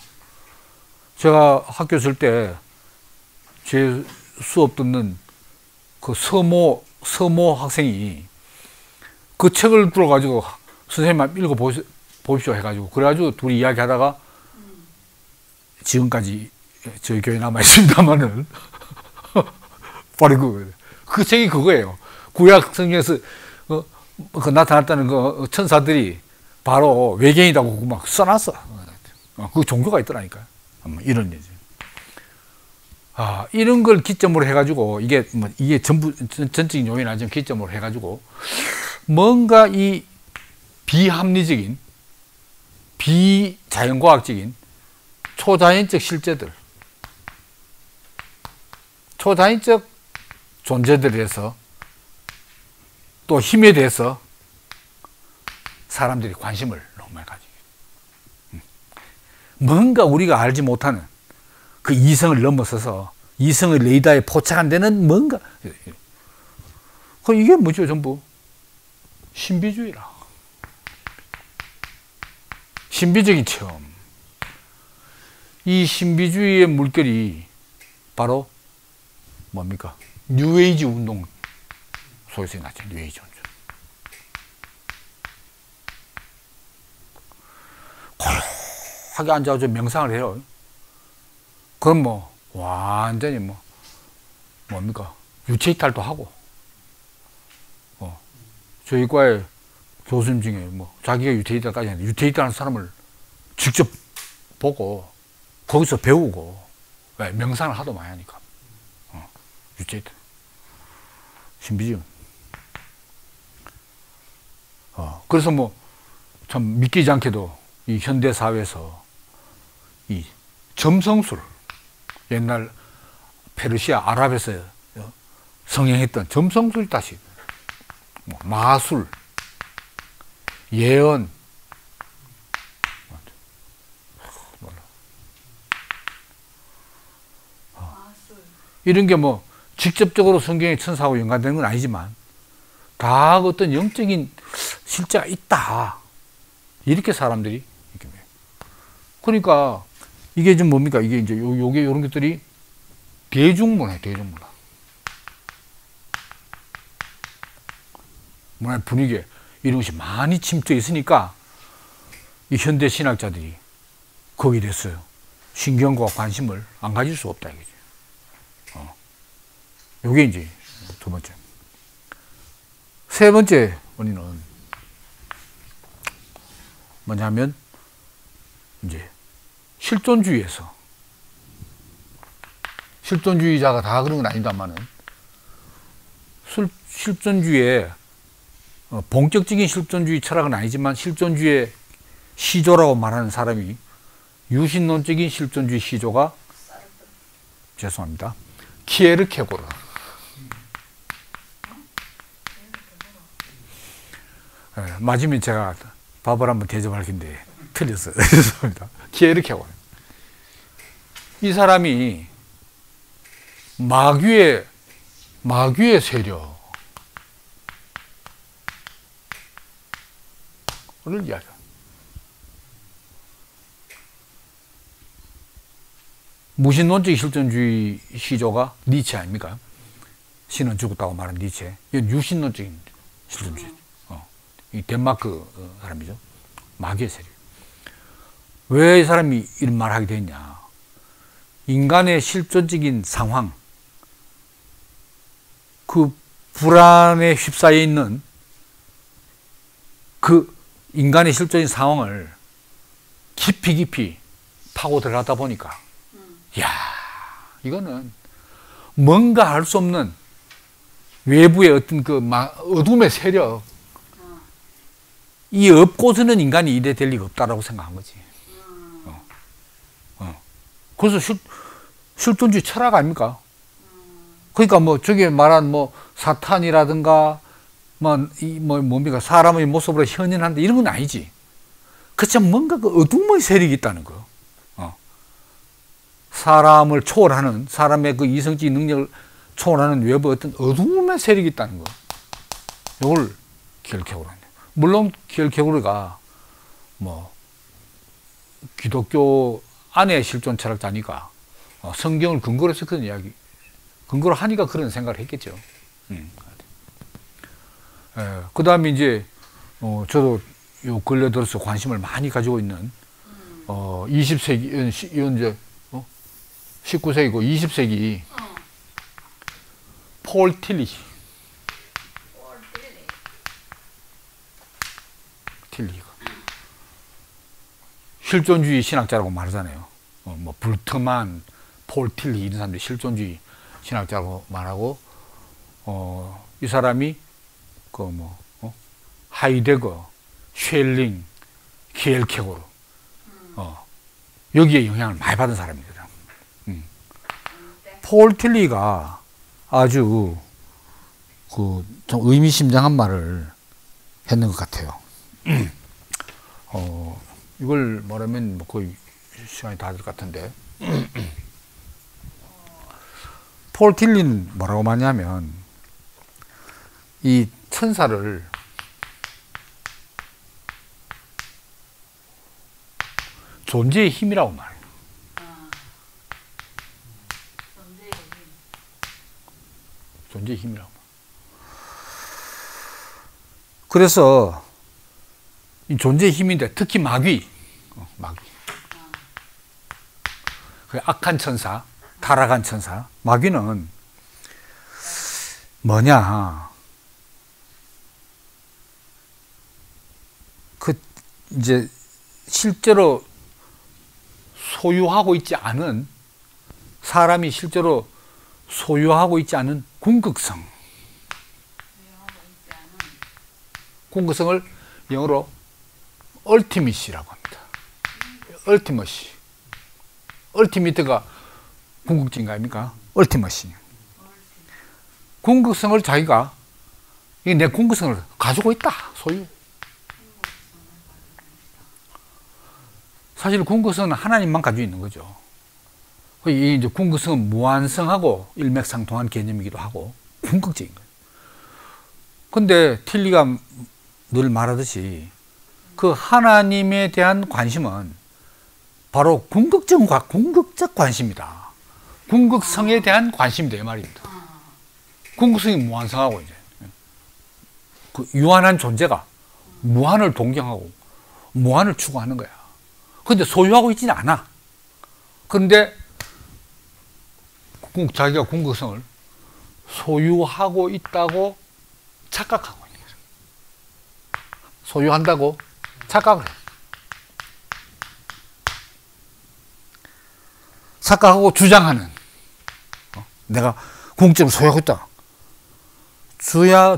제가 학교 있을 때 제 수업 듣는 그 서모 학생이 그 책을 들어가지고 선생님 읽어보십시오 해가지고, 그래가지고 둘이 이야기하다가 지금까지 저희 교회에 남아있습니다만은 바로 그 책이 그거예요. 구약 성경에서 그 나타났다는 그 천사들이 바로 외계인이라고 막 써놨어. 그 종교가 있더라니까요. 이런 얘기. 이런 걸 기점으로 해가지고, 이게 전부, 전적인 요인이 아니지만 기점으로 해가지고, 뭔가 이 비합리적인, 비자연과학적인 초자연적 실제들, 초자연적 존재들에 대해서 또 힘에 대해서 사람들이 관심을 너무 많이 가지고, 뭔가 우리가 알지 못하는 그 이성을 넘어서서 이성의 레이더에 포착 안 되는 뭔가, 이게 뭐죠? 전부 신비주의라. 신비적인 체험. 이 신비주의의 물결이 바로 뭡니까? 뉴에이지 운동 속에서 났죠. 뉴에이지 운동. 고요하게 앉아서 명상을 해요. 그럼 뭐 완전히 뭡니까? 유체이탈도 하고, 저희 과에 교수님 중에 자기가 유체이탈까지 했는데, 유체이탈하는 사람을 직접 보고 거기서 배우고, 왜? 명상을 하도 많이 하니까. 유체이탈. 신비주의. 그래서 참 믿기지 않게도 이 현대 사회에서 이 점성술, 옛날 페르시아, 아랍에서 성행했던 점성술이 다시, 마술, 예언, 이런 게 직접적으로 성경의 천사하고 연관되는 건 아니지만, 다 어떤 영적인 실제가 있다. 이렇게 사람들이, 그러니까, 이게 좀 뭡니까? 이게 이제 요게 요런 것들이 대중문화예요, 대중문화. 문화의 분위기에 이런 것이 많이 침투해 있으니까 이 현대 신학자들이 거기에 대해서 신경과 관심을 안 가질 수 없다 이거죠. 요게 이제 두 번째. 세 번째 원인은 뭐냐면, 이제 실존주의에서, 실존주의자가 다 그런 건 아닙니다만은, 실존주의의 본격적인 실존주의 철학은 아니지만 실존주의의 시조라고 말하는 사람이, 유신론적인 실존주의 시조가, 죄송합니다, 키에르케고르. 맞으면 제가 밥을 한번 대접할 텐데 틀렸어요. 죄송합니다. 키에르케고르. 이 사람이 마귀의 세력을 이야기합니다. 무신론적 실존주의 시조가 니체 아닙니까? 신은 죽었다고 말한 니체. 이건 유신론적인 실존주의. 이 덴마크 사람이죠. 마귀의 세력. 왜 이 사람이 이런 말을 하게 됐냐? 인간의 실존적인 상황, 그 불안에 휩싸여 있는 그 인간의 실존적인 상황을 깊이 파고 들어가다 보니까, 이야, 이거는 뭔가 알 수 없는 외부의 어떤 그 어둠의 세력, 이 없고서는 인간이 이래 될 리가 없다라고 생각한 거지. 그래서 실존주의 철학 아닙니까? 그러니까 저기 말한 사탄이라든가 뭡니까? 사람의 모습으로 현현한다 이런 건 아니지. 그렇지만 뭔가 그 어둠의 세력이 있다는 거. 사람을 초월하는, 사람의 그 이성적인 능력을 초월하는 외부 어떤 어두움의 세력이 있다는 거. 이걸 기혈개구리. 물론 기혈개구리가 뭐 기독교 안에 실존 철학자니까 성경을 근거로 해서 그런 이야기, 근거로 하니까 그런 생각을 했겠죠. 그 다음에 이제 저도 요 근래 들어서 관심을 많이 가지고 있는 20세기, 이건 이제 19세기고 20세기 폴 틸리가 실존주의 신학자라고 말하잖아요. 뭐 불트만, 폴 틸리 이런 사람들이 실존주의 신학자라고 말하고, 이 사람이 하이데거, 쉘링, 키엘케고르 여기에 영향을 많이 받은 사람입니다. 폴 틸리가 아주 좀 의미심장한 말을 했는 것 같아요. 이걸 말하면 뭐 거의 시간이 다 될 것 같은데, 폴 틸리는 뭐라고 말하냐면, 이 천사를 존재의 힘이라고 말해요. 존재의 힘이라고. 그래서 이 존재의 힘인데, 특히 마귀, 그 악한 천사, 타락한 천사, 마귀는 뭐냐? 이제 실제로 소유하고 있지 않은, 사람이 실제로 소유하고 있지 않은 궁극성. 궁극성을 영어로 ultimate라고 합니다. ultimate. ultimate가 궁극적인 아닙니까? ultimate. 궁극성을 자기가, 이게 내 궁극성을 가지고 있다. 소유. 사실 궁극성은 하나님만 가지고 있는 거죠. 이 이제 궁극성은 무한성하고 일맥상통한 개념이기도 하고 궁극적인 거예요. 근데 틸리가 늘 말하듯이 그 하나님에 대한 관심은 바로 궁극적 관심이다. 궁극성에 대한 관심이다 이 말입니다. 궁극성이 무한성하고 이제 그 유한한 존재가 무한을 동경하고 무한을 추구하는 거야. 근데 소유하고 있지는 않아. 그런데 자기가 궁극성을 소유하고 있다고 착각하고 있는 거죠. 소유한다고 착각을 해요. 착각하고 주장하는, 내가 궁극적으로 소유하고 있다.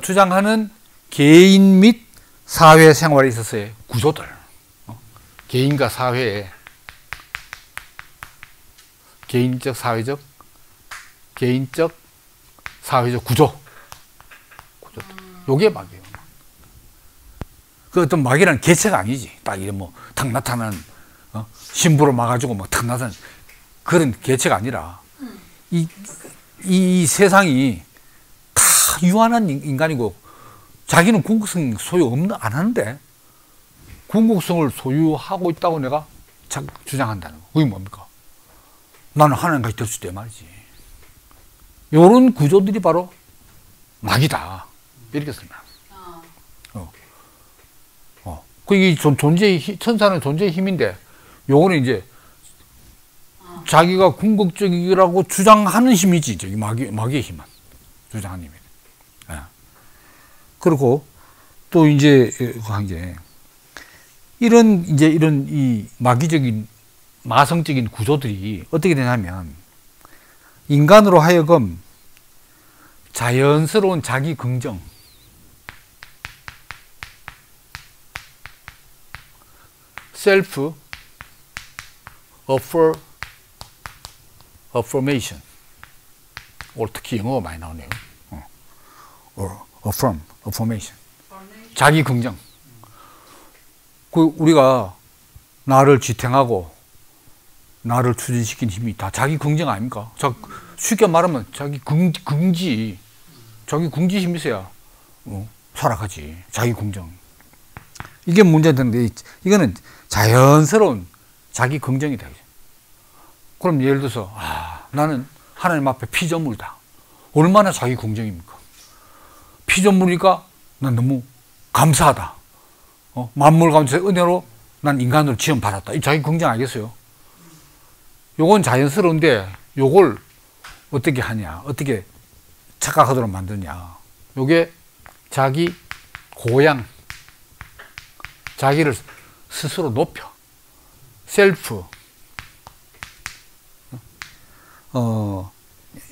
주장하는 개인 및 사회생활에 있어서의 구조들, 개인과 사회의 개인적 사회적 구조. 요게 마귀예요. 그 어떤 마귀라는 개체가 아니지. 딱 이래 탁 나타나는, 심부로 막아주고 탁 나타나는 그런 개체가 아니라, 이 세상이 다 유한한 인간이고, 자기는 궁극성 소유 안 하는데, 궁극성을 소유하고 있다고 내가 주장한다는 거. 그게 뭡니까? 나는 하나님까지 될 수 있다 말이지. 이런 구조들이 바로 마귀다. 이렇게 설명합니다. 그 천사는 존재의 힘인데, 요거는 이제 자기가 궁극적이라고 주장하는 힘이지. 저기 마귀의 힘은. 주장하는 힘이. 그리고 또 이제 한 게, 이런 이 마귀적인, 마성적인 구조들이 어떻게 되냐면, 인간으로 하여금 자연스러운 자기 긍정, 셀프 affirmation, 특히 영어가 많이 나오네요. affirmation, 자기 긍정. 우리가 나를 지탱하고 나를 추진시킨 힘이 다 자기 긍정 아닙니까? 쉽게 말하면 자기 긍지, 자기 긍지 힘이 있어야 살아가지. 자기 긍정. 이게 문제인데, 이거는 자연스러운 자기 긍정이다. 그럼 예를 들어서, 나는 하나님 앞에 피조물이다. 얼마나 자기 긍정입니까? 피조물이니까 난 너무 감사하다. 만물 가운데서 은혜로 난 인간으로 지원받았다. 이 자기 긍정 알겠어요? 요건 자연스러운데, 요걸 어떻게 하냐, 어떻게 착각하도록 만드냐. 요게 자기 고양, 자기를 스스로 높여. 셀프,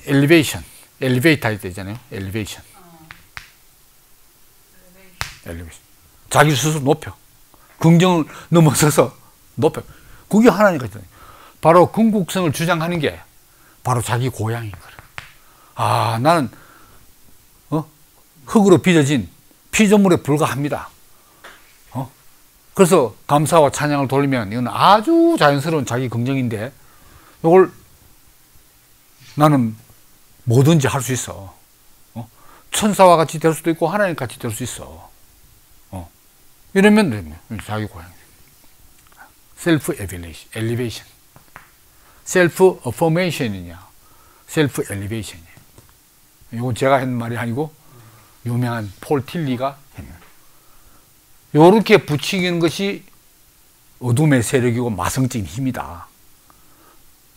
엘리베이션, 엘리베이터 할 때 있잖아요. 엘리베이션. 자기 스스로 높여. 긍정을 넘어서서 높여. 그게 하나님 같잖아요. 바로 궁극성을 주장하는 게 바로 자기 고향인 거예요. 나는 흙으로 빚어진 피조물에 불과합니다. 그래서 감사와 찬양을 돌리면 이건 아주 자연스러운 자기 긍정인데, 이걸 나는 뭐든지 할 수 있어. 천사와 같이 될 수도 있고 하나님 같이 될 수 있어. 이러면 자기 고향. 셀프 엘리베이션. 셀프 어포메이션이냐, 셀프 엘리베이션이냐. 이건 제가 했는 말이 아니고 유명한 폴 틸리가 했는. 요렇게 부추기는 것이 어둠의 세력이고 마성적인 힘이다.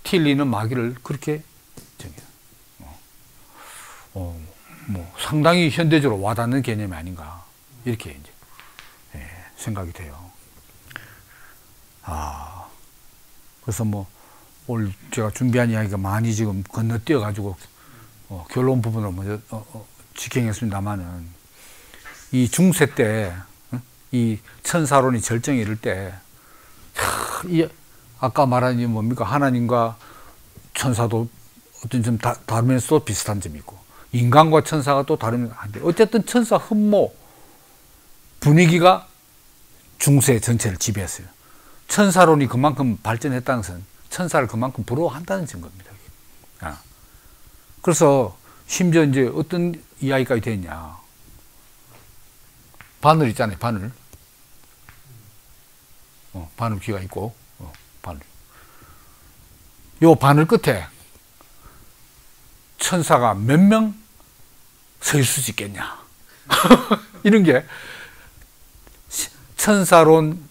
틸리는 마귀를 그렇게 정해요. 상당히 현대적으로 와닿는 개념이 아닌가, 이렇게 이제 생각이 돼요. 그래서 오늘 제가 준비한 이야기가 많이 지금 건너뛰어 가지고 결론 부분을 먼저 직행했습니다만은, 이 중세 때 이 천사론이 절정에 이를 때, 아까 말한 이 뭡니까? 하나님과 천사도 어떤 좀 다르면서 비슷한 점이 있고, 인간과 천사가 또 다르면 안 돼. 어쨌든 천사 흠모 분위기가 중세 전체를 지배했어요. 천사론이 그만큼 발전했다는 것은 천사를 그만큼 부러워한다는 증거입니다. 그래서 심지어 이제 어떤 이야기까지 됐냐. 바늘 있잖아요, 바늘. 바늘 귀가 있고, 바늘. 요 바늘 끝에 천사가 몇 명 서 있을 수 있겠냐. 이런 게 천사론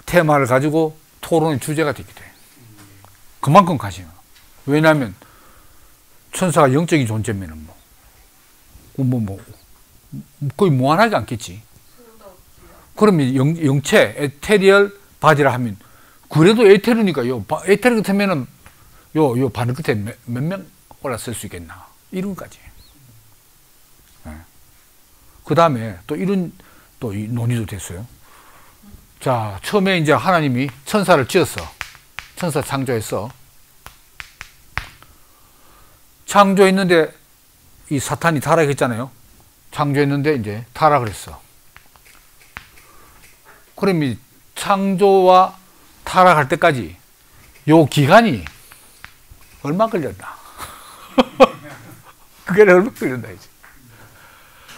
테마를 가지고 토론의 주제가 되게 돼. 그만큼 가시면. 왜냐하면 천사가 영적인 존재면은 거의 무한하지 않겠지. 그러면 영체, 에테리얼 바디라 하면, 그래도 에테르니까, 에테르 같으면은 요 바늘 끝에 몇 명 올라설 수 있겠나. 이런 것까지. 그 다음에 또 이런 또 논의도 됐어요. 자, 처음에 이제 하나님이 천사를 지었어. 천사 창조했어. 창조했는데 이 사탄이 타락했잖아요. 창조했는데 이제 타락을 했어. 그럼 이 창조와 타락할 때까지 요 기간이 얼마 걸렸나? 그게 얼마 걸렸나 이제.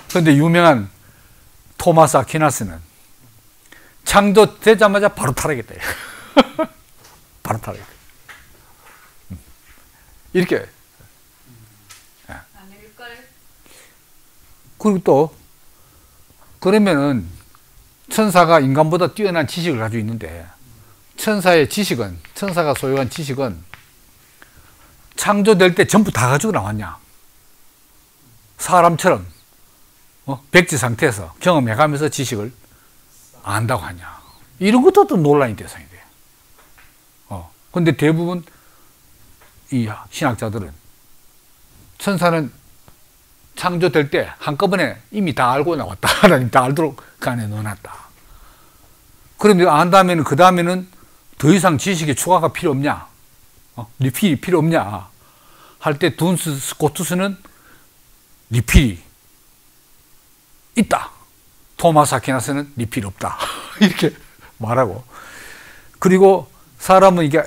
그런데 유명한 토마스 아퀴나스는 창조되자마자 바로 타락했다. 바로 타락했다. 이렇게. 그리고 또 그러면은 천사가 인간보다 뛰어난 지식을 가지고 있는데, 천사의 지식은, 천사가 소유한 지식은 창조될 때 전부 다 가지고 나왔냐? 사람처럼 백지 상태에서 경험해가면서 지식을 안다고 하냐? 이런 것도 또 논란의 대상이 돼요. 근데 대부분 이 신학자들은 천사는 창조될 때 한꺼번에 이미 다 알고 나왔다. 하나님 다 알도록 그 안에 넣어놨다. 그럼 안 다음에는, 그 다음에는 더 이상 지식의 추가가 필요 없냐? 리필이 필요 없냐? 할 때 둔스 스코투스는 리필이 있다. 토마스 아퀴나스는 리필이 없다. 이렇게 말하고. 그리고 사람은 이게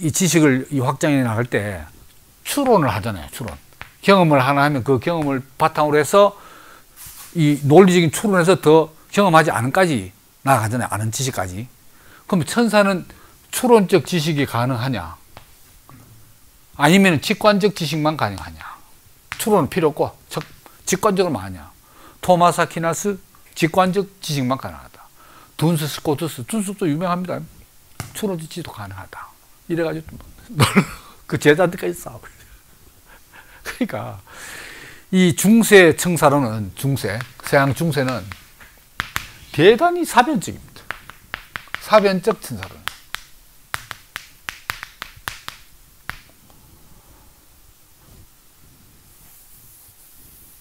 이 지식을 이 확장해 나갈 때 추론을 하잖아요. 추론. 경험을 하나 하면 그 경험을 바탕으로 해서 이 논리적인 추론에서 더 경험하지 않은까지 나아가잖아요. 아는 지식까지. 그럼 천사는 추론적 지식이 가능하냐? 아니면 직관적 지식만 가능하냐? 추론은 필요 없고 직관적으로만 하냐? 토마스 아퀴나스 직관적 지식만 가능하다. 둔스 스코투스, 둔스도 유명합니다. 추론적 지식도 가능하다. 이래가지고 그 제자들까지 싸우고. 그러니까 이 중세 청사로는 서양 중세는 대단히 사변적입니다. 사변적 천사론.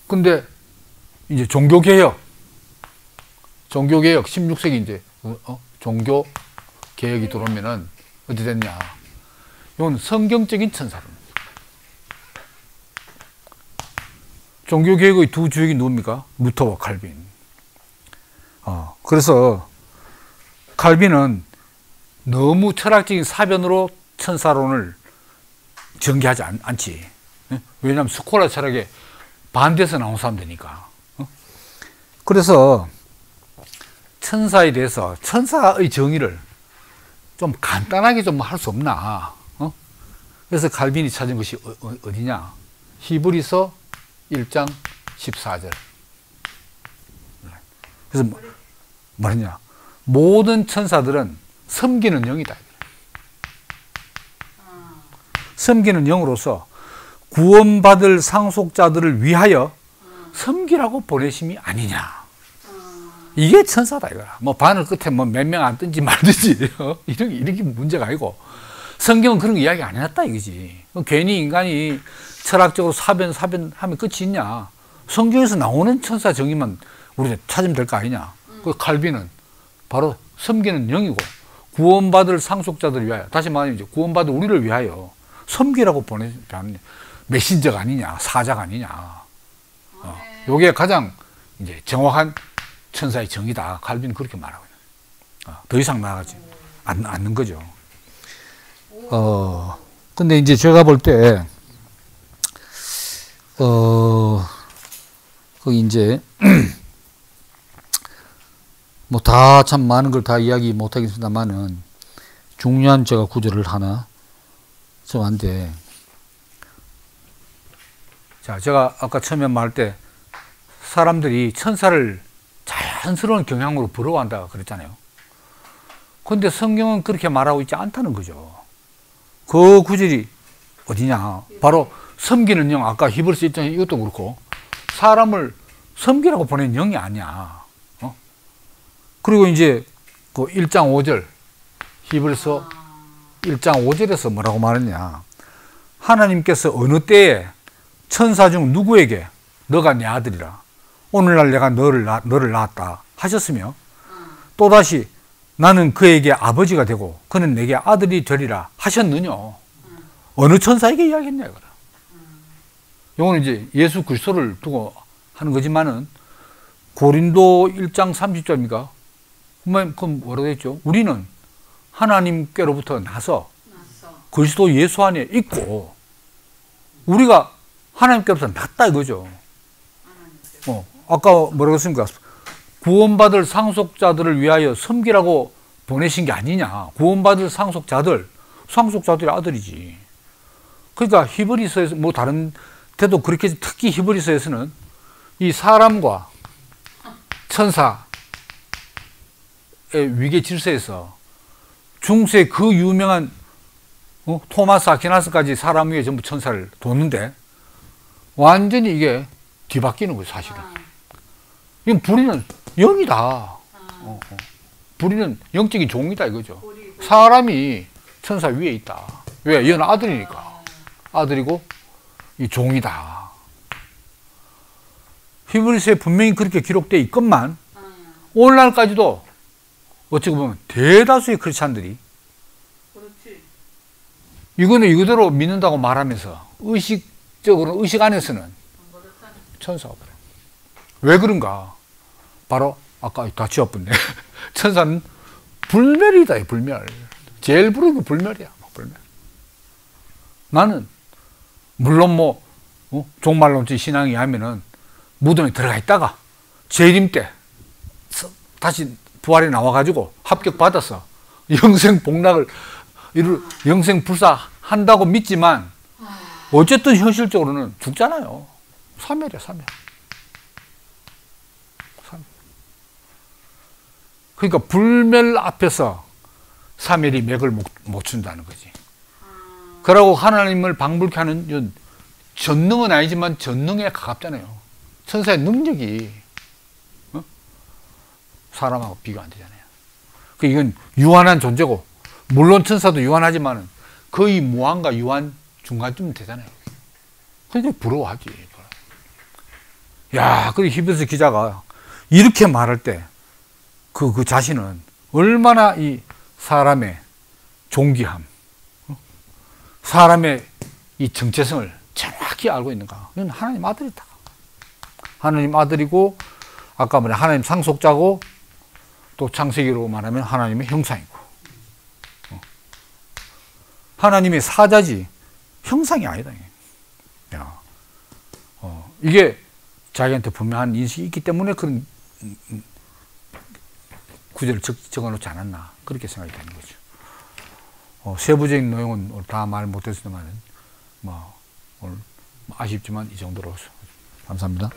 근데 이제 종교개혁 16세기 이제 종교개혁이 들어오면은 어떻게 됐냐? 이건 성경적인 천사론. 종교개혁의 두 주역이 누굽니까? 루터와 칼빈. 그래서 칼빈은 너무 철학적인 사변으로 천사론을 전개하지 않지. 왜냐하면 스콜라 철학에 반대해서 나온 사람들이니까. 그래서 천사에 대해서 천사의 정의를 좀 간단하게 좀 할 수 없나. 그래서 칼빈이 찾은 것이 어디냐? 히브리서 1장 14절. 그래서 뭐냐? 모든 천사들은 섬기는 영이다. 섬기는 영으로서 구원받을 상속자들을 위하여 섬기라고 보내심이 아니냐. 이게 천사다 이거야. 뭐 바늘 끝에 뭐 몇 명 안 뜬지 말든지 이렇게 문제가 아니고 성경은 그런 거 이야기 안 해놨다 이거지. 괜히 인간이 철학적으로 사변 하면 끝이 있냐. 성경에서 나오는 천사 정의만 우리가 찾으면 될 거 아니냐. 그 칼빈은 바로 섬기는 영이고 구원받을 상속자들을 위하여, 다시 말하면 이제 구원받을 우리를 위하여 섬기라고 보내는 메신저가 아니냐, 사자가 아니냐. 요게 가장 이제 정확한 천사의 정의다. 칼빈은 그렇게 말하고 있는. 더 이상 나아가지 않는 거죠. 근데 이제 제가 볼 때, 거기 이제, 뭐 다 참 많은 걸 다 이야기 못 하겠습니다만은, 중요한 제가 구절을 하나 정한데, 자, 제가 아까 처음에 말할 때, 사람들이 천사를 자연스러운 경향으로 부러워한다 그랬잖아요. 근데 성경은 그렇게 말하고 있지 않다는 거죠. 그 구절이 어디냐? 바로 섬기는 영, 아까 히브리서 1장 이것도 그렇고 사람을 섬기라고 보낸 영이 아니야. 그리고 이제 그 1장 5절 히브리서 1장 5절에서 뭐라고 말했냐? 하나님께서 어느 때에 천사 중 누구에게 너가 내 아들이라 오늘날 내가 너를 낳았다 하셨으며 또다시 나는 그에게 아버지가 되고 그는 내게 아들이 되리라 하셨느냐. 어느 천사에게 이야기했냐 이거라. 이거는 이제 예수 그리스도를 두고 하는 거지만은 고린도 1장 30절입니까? 그럼 뭐라고 했죠? 우리는 하나님께로부터 나서 그리스도 예수 안에 있고 우리가 하나님께로부터 났다 이거죠. 아까 뭐라고 했습니까? 구원받을 상속자들을 위하여 섬기라고 보내신 게 아니냐. 구원받을 상속자들이 아들이지. 그러니까 히브리서에서 뭐 다른 데도 그렇게, 특히 히브리서에서는 이 사람과 천사의 위계 질서에서 중세 그 유명한 토마스 아퀴나스까지 사람 위에 전부 천사를 뒀는데 완전히 이게 뒤바뀌는 거예요, 사실은. 이건 불의는 영이다. 불의는 영적인 종이다 이거죠. 사람이 천사 위에 있다. 왜? 얘는 아들이니까. 아들이고 이 종이다. 히브리서에 분명히 그렇게 기록되어 있건만 오늘날까지도 어찌 보면 대다수의 크리스찬들이 이거는 이거대로 믿는다고 말하면서 의식적으로, 의식 안에서는 천사가 그래. 왜 그런가? 바로 아까 다 지웠던데 천사는 불멸이다. 불멸. 제일 부러운 게 불멸이야. 불멸. 나는 물론 뭐 종말론적 신앙이 하면은 무덤에 들어가 있다가 재림 때 다시 부활에 나와가지고 합격받아서 영생 복락을 영생 불사한다고 믿지만 어쨌든 현실적으로는 죽잖아요. 사멸이야, 사멸. 그러니까 불멸 앞에서 사멸이 맥을 못 춘다는 거지. 그러고 하나님을 방불케 하는 전능은 아니지만 전능에 가깝잖아요. 천사의 능력이 사람하고 비교 안 되잖아요. 이건 유한한 존재고, 물론 천사도 유한하지만 거의 무한과 유한 중간쯤 되잖아요. 그러니까 부러워하지. 야, 그리고 히브리서 기자가 이렇게 말할 때 그 자신은 얼마나 이 사람의 존귀함, 사람의 이 정체성을 정확히 알고 있는가. 이건 하나님 아들이다. 하나님 아들이고, 아까 말한 하나님 상속자고, 또 창세기로 말하면 하나님의 형상이고, 하나님의 사자지 형상이 아니다. 야, 이게 자기한테 분명한 인식이 있기 때문에 그런 구절을 적어놓지 않았나, 그렇게 생각이 되는 거죠. 세부적인 내용은 오늘 다 말 못했지만 오늘 아쉽지만 이 정도로 감사합니다.